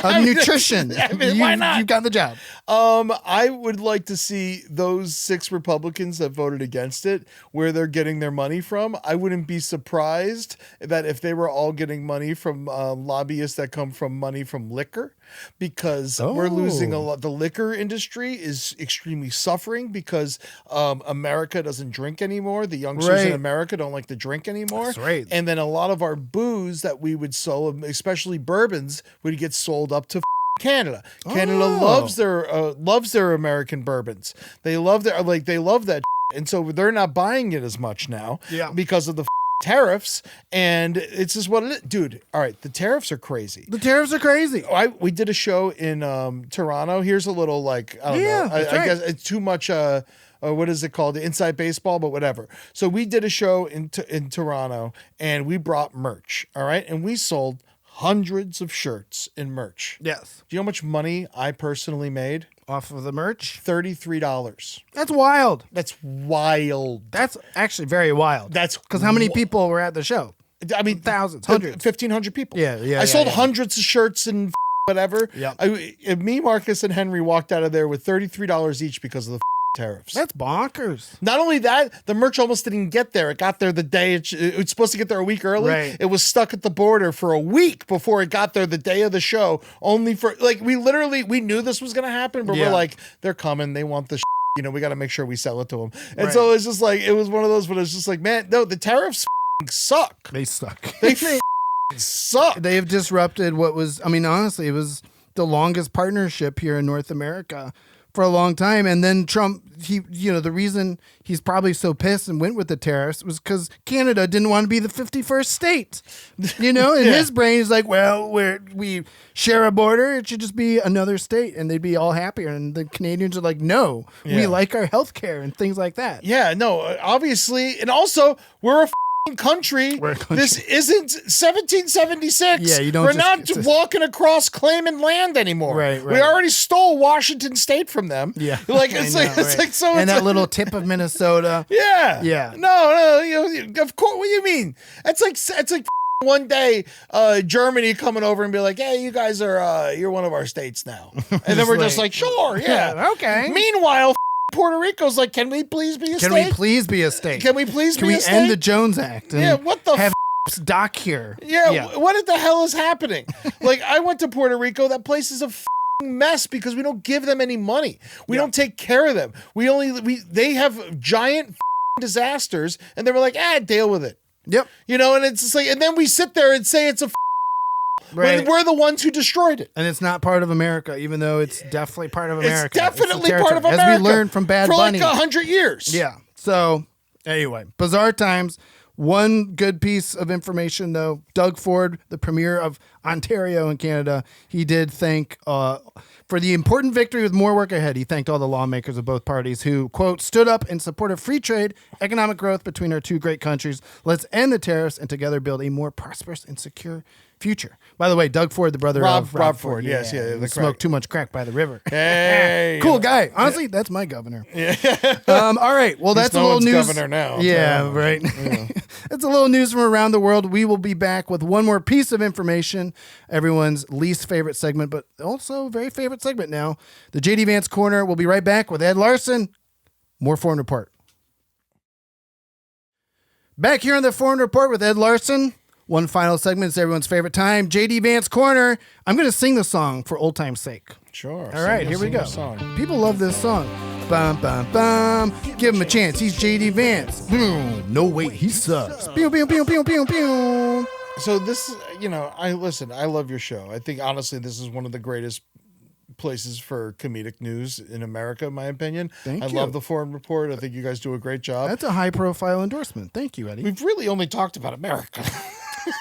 of Nutrition. I mean, why not? You got the job. I would like to see those 6 Republicans that voted against it, where they're getting their money from. I wouldn't be surprised that if they were all getting money from lobbyists that come from money from liquor, because we're losing a lot. The liquor industry is extremely suffering because America doesn't drink anymore. The youngsters in America don't like to drink anymore. That's right. And then a lot of our booze that we would sell, especially bourbons, would get sold up to Canada. Canada loves their American bourbons. They love that, and so they're not buying it as much now because of the tariffs, and it's just what it is. Dude, all right, the tariffs are crazy. The tariffs are crazy. We did a show in Toronto. Here's a little, like, I don't know. I guess it's too much what is it called? Inside baseball, but whatever. So we did a show in Toronto, and we brought merch, all right? And we sold hundreds of shirts in merch. Yes. Do you know how much money I personally made? Off of the merch? $33. That's wild. That's wild. That's actually very wild. That's because how many people were at the show? I mean, thousands, hundreds, 1,500 people. Yeah. I sold hundreds of shirts and whatever. Yeah. Me, Marcus, and Henry walked out of there with $33 each because of the tariffs. That's bonkers. Not only that, the merch almost didn't get there. It got there the day it was supposed to get there a week early. Right. It was stuck at the border for a week before it got there the day of the show. Only for, like, we knew this was going to happen, but we're like, they're coming. They want the we got to make sure we sell it to them. And so it's just like, it was one of those, but it's just like, man, no, the tariffs suck. They suck. They suck. They have disrupted what was, I mean, honestly, it was the longest partnership here in North America for a long time. And then Trump, the reason he's probably so pissed and went with the tariffs was because Canada didn't want to be the 51st state. In his brain, he's like, well, we share a border. It should just be another state and they'd be all happier. And the Canadians are like, no, we like our health care and things like that. Yeah, no, obviously. And also, we're a country. This isn't 1776. Yeah, you don't. We're not walking across claiming land anymore. Right. We already stole Washington State from them. Yeah, like it's like so. And that little tip of Minnesota. Yeah. No. Of course. What do you mean? It's like one day, Germany coming over and be like, "Hey, you guys are you're one of our states now," and then we're just like, "Sure, yeah, okay." Meanwhile, Puerto Rico's like, "Can we please be a state? Can we please be a state? Can we please be a state? Can we end the Jones Act? And yeah, what the have dock here? Yeah, what the hell is happening? Like, I went to Puerto Rico. That place is a mess because we don't give them any money. We don't take care of them. They have giant disasters, and they were like, deal with it. Yep. And it's just like, and then we sit there and say it's a right. We're the ones who destroyed it. And it's not part of America, even though it's definitely part of America. It's definitely part of America. As we learned from Bad Bunny. For like 100 years. Yeah. So, anyway, bizarre times. One good piece of information, though. Doug Ford, the premier of Ontario in Canada, he did thank for the important victory with more work ahead. He thanked all the lawmakers of both parties who, quote, stood up in support of free trade, economic growth between our two great countries. Let's end the tariffs and together build a more prosperous and secure future. By the way, Doug Ford, the brother of Rob Ford. Yes, smoked too much crack by the river. Hey, cool guy. Honestly, that's my governor. Yeah. All right. Well, that's a little news. Governor now. Yeah, right. Yeah. That's a little news from around the world. We will be back with one more piece of information. Everyone's least favorite segment, but also very favorite segment now. The JD Vance Corner. We'll be right back with Ed Larson. More Foreign Report. Back here on the Foreign Report with Ed Larson. One final segment is everyone's favorite time. JD Vance Corner. I'm going to sing the song for old time's sake. Sure. All right, here we go. People love this song. Bum, bum, bum. Give him a chance. He's JD Vance. Boom. No, wait, he sucks. Pew, pew, pew, pew, pew, pew. So this, I love your show. I think, honestly, this is one of the greatest places for comedic news in America, in my opinion. Thank you. I love the Foreign Report. I think you guys do a great job. That's a high-profile endorsement. Thank you, Eddie. We've really only talked about America.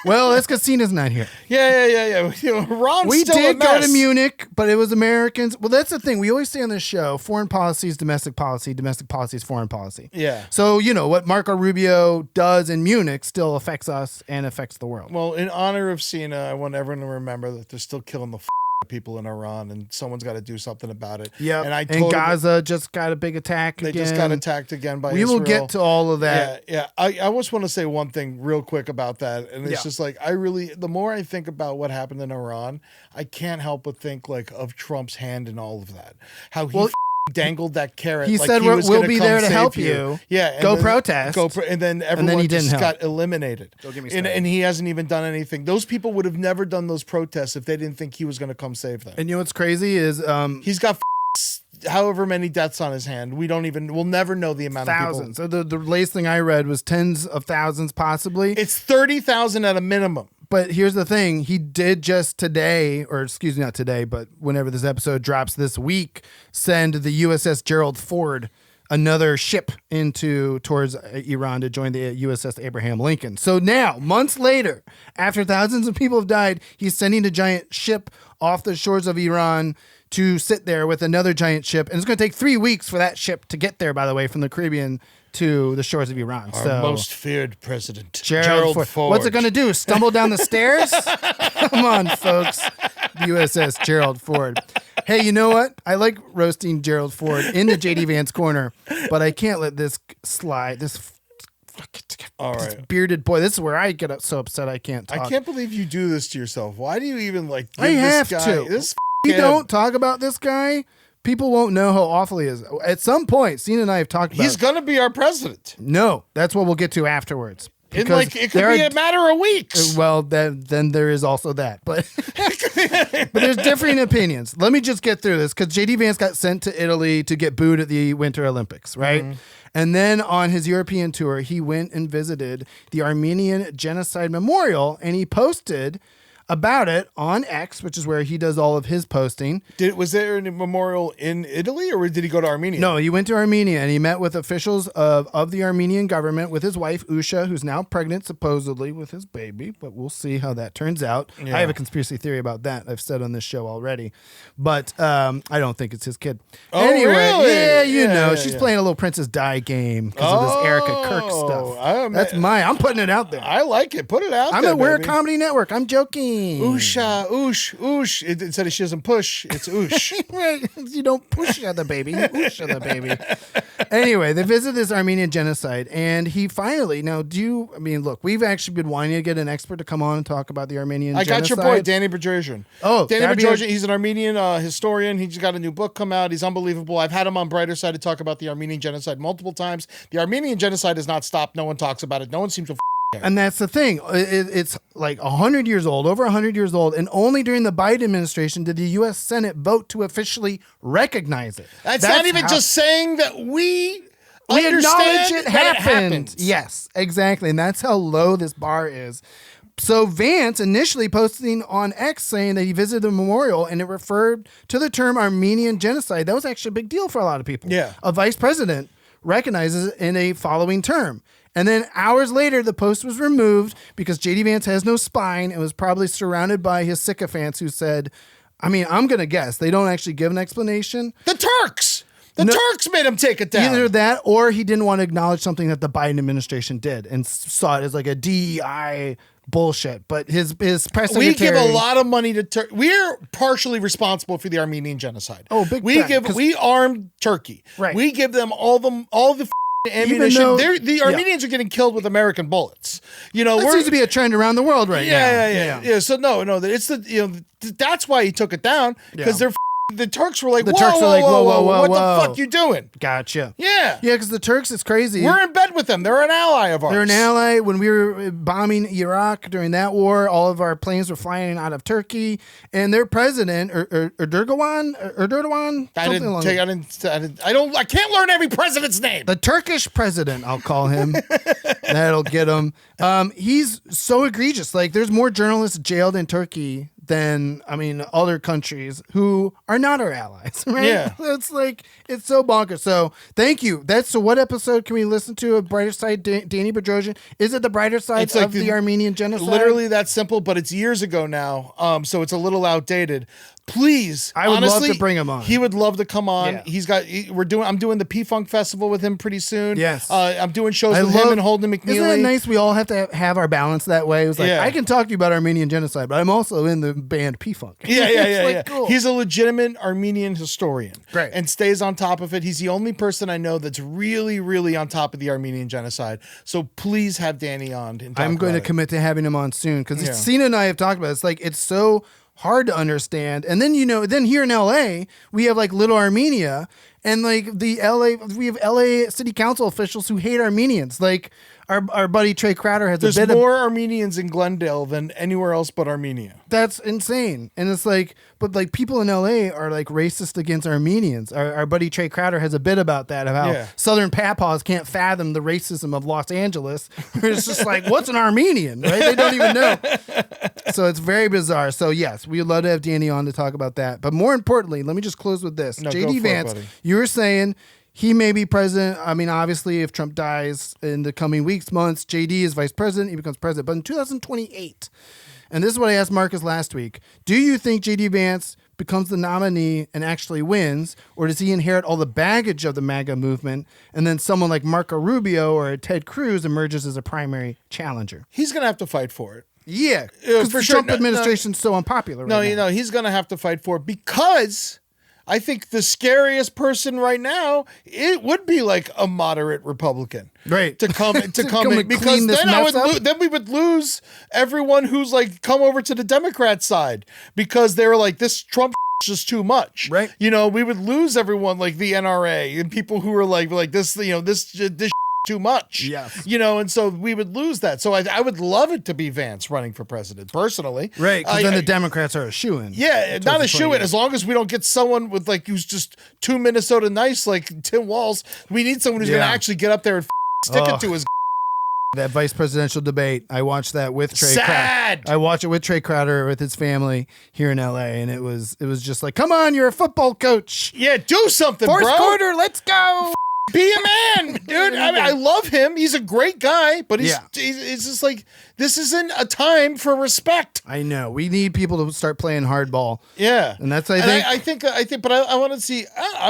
Well, that's because Seena's not here. Yeah. Ron's we still did a mess. go to Munich, but it was Americans. Well, that's the thing. We always say on this show, foreign policy is domestic policy is foreign policy. Yeah. So, what Marco Rubio does in Munich still affects us and affects the world. Well, in honor of Seena, I want everyone to remember that they're still killing the people in Iran, and someone's got to do something about it. Yeah, and Gaza just got a big attack again. They just got attacked again by Israel. We will get to all of that. Yeah. I just want to say one thing real quick about that, and it's just like, the more I think about what happened in Iran, I can't help but think like of Trump's hand in all of that. How he dangled that carrot. He said we'll be there to help you. Yeah, go protest. And then everyone just got eliminated. Don't get me started. And he hasn't even done anything. Those people would have never done those protests if they didn't think he was going to come save them. And you know what's crazy is he's got however many deaths on his hand. We'll never know the amount thousands. of people. So the latest thing I read was tens of thousands, possibly. It's 30,000 at a minimum. But here's the thing. He did just today, or excuse me, not today, but whenever this episode drops this week, send the USS Gerald Ford, another ship towards Iran to join the USS Abraham Lincoln. So now, months later, after thousands of people have died, he's sending a giant ship off the shores of Iran to sit there with another giant ship. And it's going to take 3 weeks for that ship to get there, by the way, from the Caribbean to the shores of Iran. Our most feared president, Gerald Ford. What's it going to do? Stumble down the stairs? Come on, folks. USS Gerald Ford. Hey, you know what? I like roasting Gerald Ford in the JD Vance Corner, but I can't let this slide. This bearded boy. This is where I get so upset I can't talk. I can't believe you do this to yourself. Why do you even give I have this guy, to. This we don't talk about this guy. People won't know how awful he is. At some point, Seena and I have talked about he's going to be our president. No, that's what we'll get to afterwards. It could be a matter of weeks. Well, then there is also that. But but there's differing opinions. Let me just get through this because JD Vance got sent to Italy to get booed at the Winter Olympics, right? Mm-hmm. And then on his European tour, he went and visited the Armenian Genocide Memorial, and he posted about it on X, which is where he does all of his posting. Was there a memorial in Italy, or did he go to Armenia? No, he went to Armenia, and he met with officials of the Armenian government with his wife, Usha, who's now pregnant, supposedly, with his baby, but we'll see how that turns out. Yeah. I have a conspiracy theory about that I've said on this show already, but I don't think it's his kid. Oh, anyway, really? Yeah, you know, she's playing a little Princess Di game because of this Erica Kirk stuff. That's mine. I'm putting it out there. I like it. Put it out there, we're a comedy network. I'm joking. Usha, oosh. Instead of she doesn't push, it's oosh. Right. You don't push the baby. You oosh the baby. Anyway, they visit this Armenian genocide, and he finally, look, we've actually been wanting to get an expert to come on and talk about the Armenian genocide. I got your boy, Danny Bedrosian. Oh, Danny Bedrosian, he's an Armenian historian. He's got a new book come out. He's unbelievable. I've had him on Brighter Side to talk about the Armenian genocide multiple times. The Armenian genocide has not stopped. No one talks about it. No one seems to care. And that's the thing. It's like 100 years old, over 100 years old, and only during the Biden administration did the U.S. Senate vote to officially recognize it. That's not even just saying that we acknowledge it happened. Yes, exactly. And that's how low this bar is. So Vance initially posting on X saying that he visited the memorial and it referred to the term Armenian genocide. That was actually a big deal for a lot of people. Yeah. A vice president recognizes it in a following term. And then hours later, the post was removed because J.D. Vance has no spine and was probably surrounded by his sycophants who said, I'm going to guess, they don't actually give an explanation. The Turks! The Turks made him take it down. Either that or he didn't want to acknowledge something that the Biden administration did and saw it as like a DEI bullshit. But his press secretary... We give a lot of money to Turkey. We're partially responsible for the Armenian genocide. Oh, big time. We armed Turkey. Right. We give them all the ammunition. The Armenians are getting killed with American bullets. That seems to be a trend around the world right now. Yeah. So no, it's that's why he took it down because the Turks were like, whoa, what the fuck you doing? Gotcha. Yeah. Yeah, because the Turks, it's crazy. We're in bed with them. They're an ally of ours. They're an ally. When we were bombing Iraq during that war, all of our planes were flying out of Turkey, and their president, Erdogan, I can't learn every president's name. The Turkish president, I'll call him. That'll get him. He's so egregious. Like, there's more journalists jailed in Turkey than, other countries who are not our allies, right? Yeah. It's so bonkers. So thank you. So what episode can we listen to of Brighter Side, Danny Bedrosian? Is it the Brighter Side of the Armenian genocide? Literally that simple, but it's years ago now. So it's a little outdated. Please, I would love to bring him on. He would love to come on. Yeah. I'm doing the P-Funk Festival with him pretty soon. Yes. I'm doing shows with him and Holden McNeely. Isn't that nice? We all have to have our balance that way. It was like, I can talk to you about Armenian genocide, but I'm also in the band P-Funk. Yeah. Cool. He's a legitimate Armenian historian. Great. And stays on top of it. He's the only person I know that's really, really on top of the Armenian genocide. So please have Danny on. I'm going to commit to having him on soon because Seena and I have talked about it. It's so hard to understand. And then, then here in LA, we have like Little Armenia and we have LA city council officials who hate Armenians. Like our buddy Trey Crowder has There's more Armenians in Glendale than anywhere else but Armenia. That's insane. And it's but people in LA are racist against Armenians. Our buddy Trey Crowder has a bit about that, of how Southern papaws can't fathom the racism of Los Angeles. It's just what's an Armenian, right? They don't even know. So it's very bizarre. So yes, we'd love to have Danny on to talk about that. But more importantly, let me just close with this. J.D. Vance, you were saying he may be president. Obviously, if Trump dies in the coming weeks, months, J.D. is vice president. He becomes president. But in 2028, and this is what I asked Marcus last week, do you think J.D. Vance becomes the nominee and actually wins, or does he inherit all the baggage of the MAGA movement, and then someone like Marco Rubio or Ted Cruz emerges as a primary challenger? He's going to have to fight for it. Yeah, because the Trump administration's so unpopular right now. He's going to have to fight for it because I think the scariest person right now, it would be a moderate Republican, right? To come in because then we would lose everyone who's come over to the Democrat side because they were this Trump is just too much, right? We would lose everyone the NRA and people who were this too much. Yes. And so we would lose that. So I would love it to be Vance running for president, personally. Right, because then the Democrats are a shoo-in. Yeah, not a shoo-in. As long as we don't get someone with who's just too Minnesota nice like Tim Walz. We need someone who's going to actually get up there and stick it to his That vice presidential debate. I watched that with Trey. Sad. I watched it with Trey Crowder with his family here in LA, and it was just like, come on, you're a football coach. Yeah, do something, Fourth bro. quarter, let's go. Be a man, dude. I love him. He's a great guy, but he's just like, this isn't a time for respect. I know. We need people to start playing hardball. Yeah, and that's I think. But I want to see.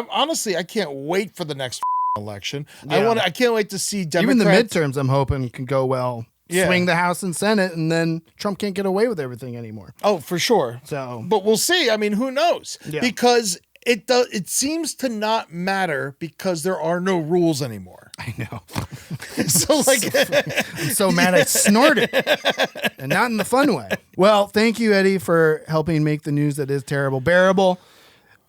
Honestly, I can't wait for the next election. Yeah. I can't wait to see Democrats. Even the midterms, I'm hoping can go well. Yeah. Swing the House and Senate, and then Trump can't get away with everything anymore. Oh, for sure. So, but we'll see. I mean, who knows? Yeah. Because it seems to not matter because there are no rules anymore. I know. So like, I'm so mad I snorted, and not in the fun way. Well, thank you, Eddie, for helping make the news that is terrible bearable.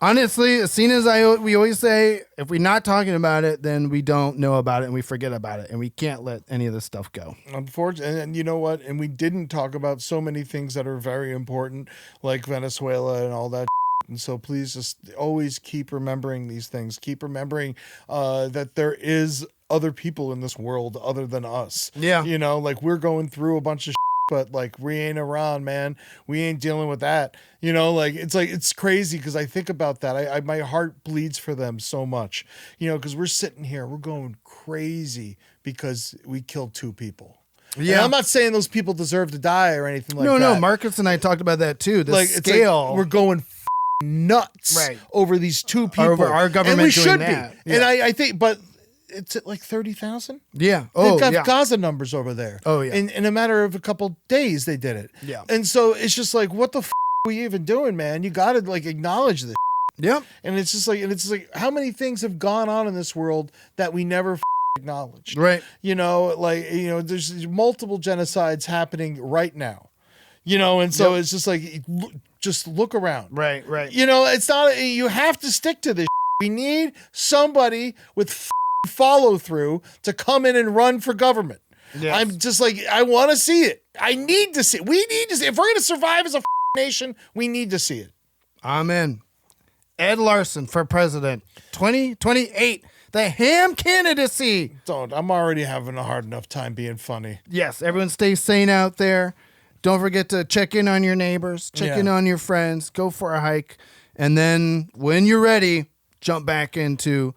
Honestly, as soon as we always say, if we're not talking about it, then we don't know about it and we forget about it, and we can't let any of this stuff go. Unfortunately, and you know what? And we didn't talk about so many things that are very important, like Venezuela and all that. And so please just always keep remembering these things. Keep remembering that there is other people in this world other than us. Yeah. You know, like we're going through a bunch of but like we ain't around, man. We ain't dealing with that. You know, like it's crazy because I think about that. My heart bleeds for them so much. You know, because we're sitting here, we're going crazy because we killed 2 people. Yeah, and I'm not saying those people deserve to die or anything like that. No, Marcus and I talked about that too. The scale. Like we're going nuts over these 2 people. Over our government and we doing should that. be. Yeah. And I think, but it's at like 30,000. Yeah. They've got Gaza numbers over there. Oh, yeah. In a matter of a couple days, they did it. Yeah. And so it's just like, what the are we even doing, man? You got to like acknowledge this. Yep. And it's just like, how many things have gone on in this world that we never acknowledged? Right. You know, like, you know, there's multiple genocides happening right now. You know, and so it's just like, just look around. Right. You know, it's not, you have to stick to this. We need somebody with follow through to come in and run for government. Yes. I'm just like, I want to see it. I need to see it. We need to see it. If we're going to survive as a nation, we need to see it. Amen. Ed Larson for president 2028. The ham candidacy. I'm already having a hard enough time being funny. Yes, everyone stay sane out there. Don't forget to check in on your neighbors, check in on your friends, go for a hike, and then when you're ready, jump back into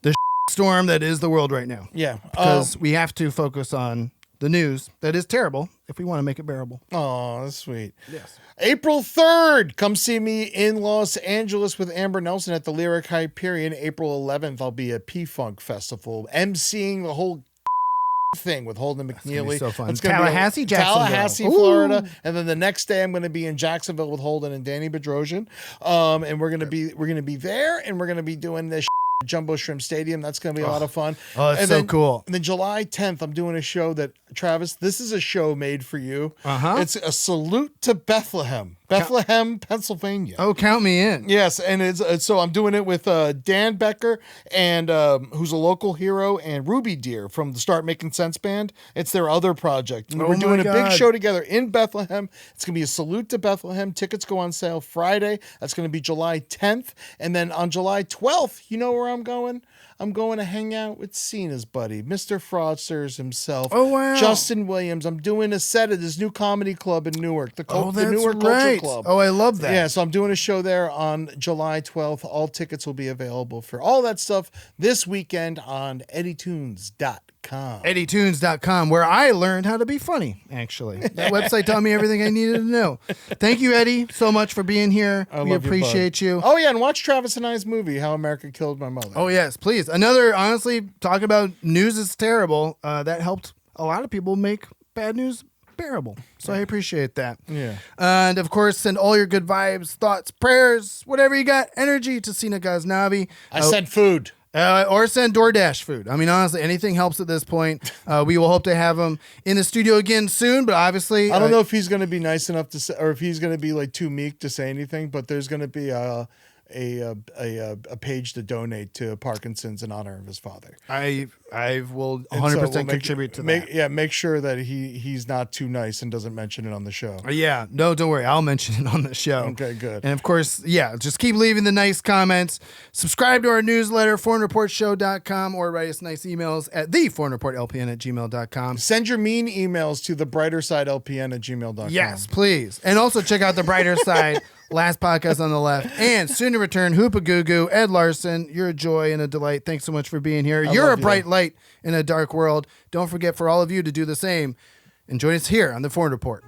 the storm that is the world right now. Yeah. Because we have to focus on the news that is terrible if we want to make it bearable. Oh, that's sweet. Yes. April 3rd, come see me in Los Angeles with Amber Nelson at the Lyric Hyperion. April 11th, I'll be at P-Funk Festival, emceeing the whole thing with Holden McNeely. So fun. It's Tallahassee, Jacksonville. Tallahassee, Florida. And then the next day I'm going to be in Jacksonville with Holden and Danny Bedrosian. And we're going to be there, and we're going to be doing this Jumbo Shrimp Stadium. That's going to be a lot of fun. Oh, that's so cool. And then July 10th, I'm doing a show that, Travis, this is a show made for you. Uh-huh. It's a salute to Bethlehem, Pennsylvania. Oh, count me in. Yes, and so I'm doing it with Dan Becker, and who's a local hero, and Ruby Deer from the Start Making Sense band. It's their other project. And we're doing a big show together in Bethlehem. It's going to be a salute to Bethlehem. Tickets go on sale Friday. That's going to be July 10th. And then on July 12th, you know where I'm going? I'm going to hang out with Seena's buddy, Mr. Fraudsters himself. Oh, wow. Justin Williams. I'm doing a set at this new comedy club in Newark, the Newark Culture Club. Oh, I love that. Yeah, so I'm doing a show there on July 12th. All tickets will be available for all that stuff this weekend on eddytunes.com. eddytunes.com, where I learned how to be funny, actually. That website taught me everything I needed to know. Thank you, Eddie, so much for being here. We appreciate you. Oh, yeah, and watch Travis and I's movie, How America Killed My Mother. Oh, yes, please. Another, honestly, talking about news is terrible. That helped a lot of people make bad news bearable. So I appreciate that. Yeah. And, of course, send all your good vibes, thoughts, prayers, whatever you got, energy to Seena Ghaznavi. I sent food. Or send DoorDash food. I mean, honestly, anything helps at this point. We will hope to have him in the studio again soon, but obviously... I don't know if he's going to be nice enough to say, or if he's going to be like too meek to say anything, but there's going to be a a page to donate to Parkinson's in honor of his father. I will 100% contribute to that. Yeah, make sure that he's not too nice and doesn't mention it on the show. Yeah, no, don't worry. I'll mention it on the show. Okay, good. And of course, yeah, just keep leaving the nice comments. Subscribe to our newsletter, foreignreportshow.com, or write us nice emails at theforeignreportlpn@gmail.com. Send your mean emails to thebrightersidelpn@gmail.com. Yes, please. And also check out The Brighter Side, last podcast on the left, and soon to return, Hoopa Goo Goo, Ed Larson. You're a joy and a delight. Thanks so much for being here. You're a bright light in a dark world. Don't forget for all of you to do the same and join us here on The Foreign Report.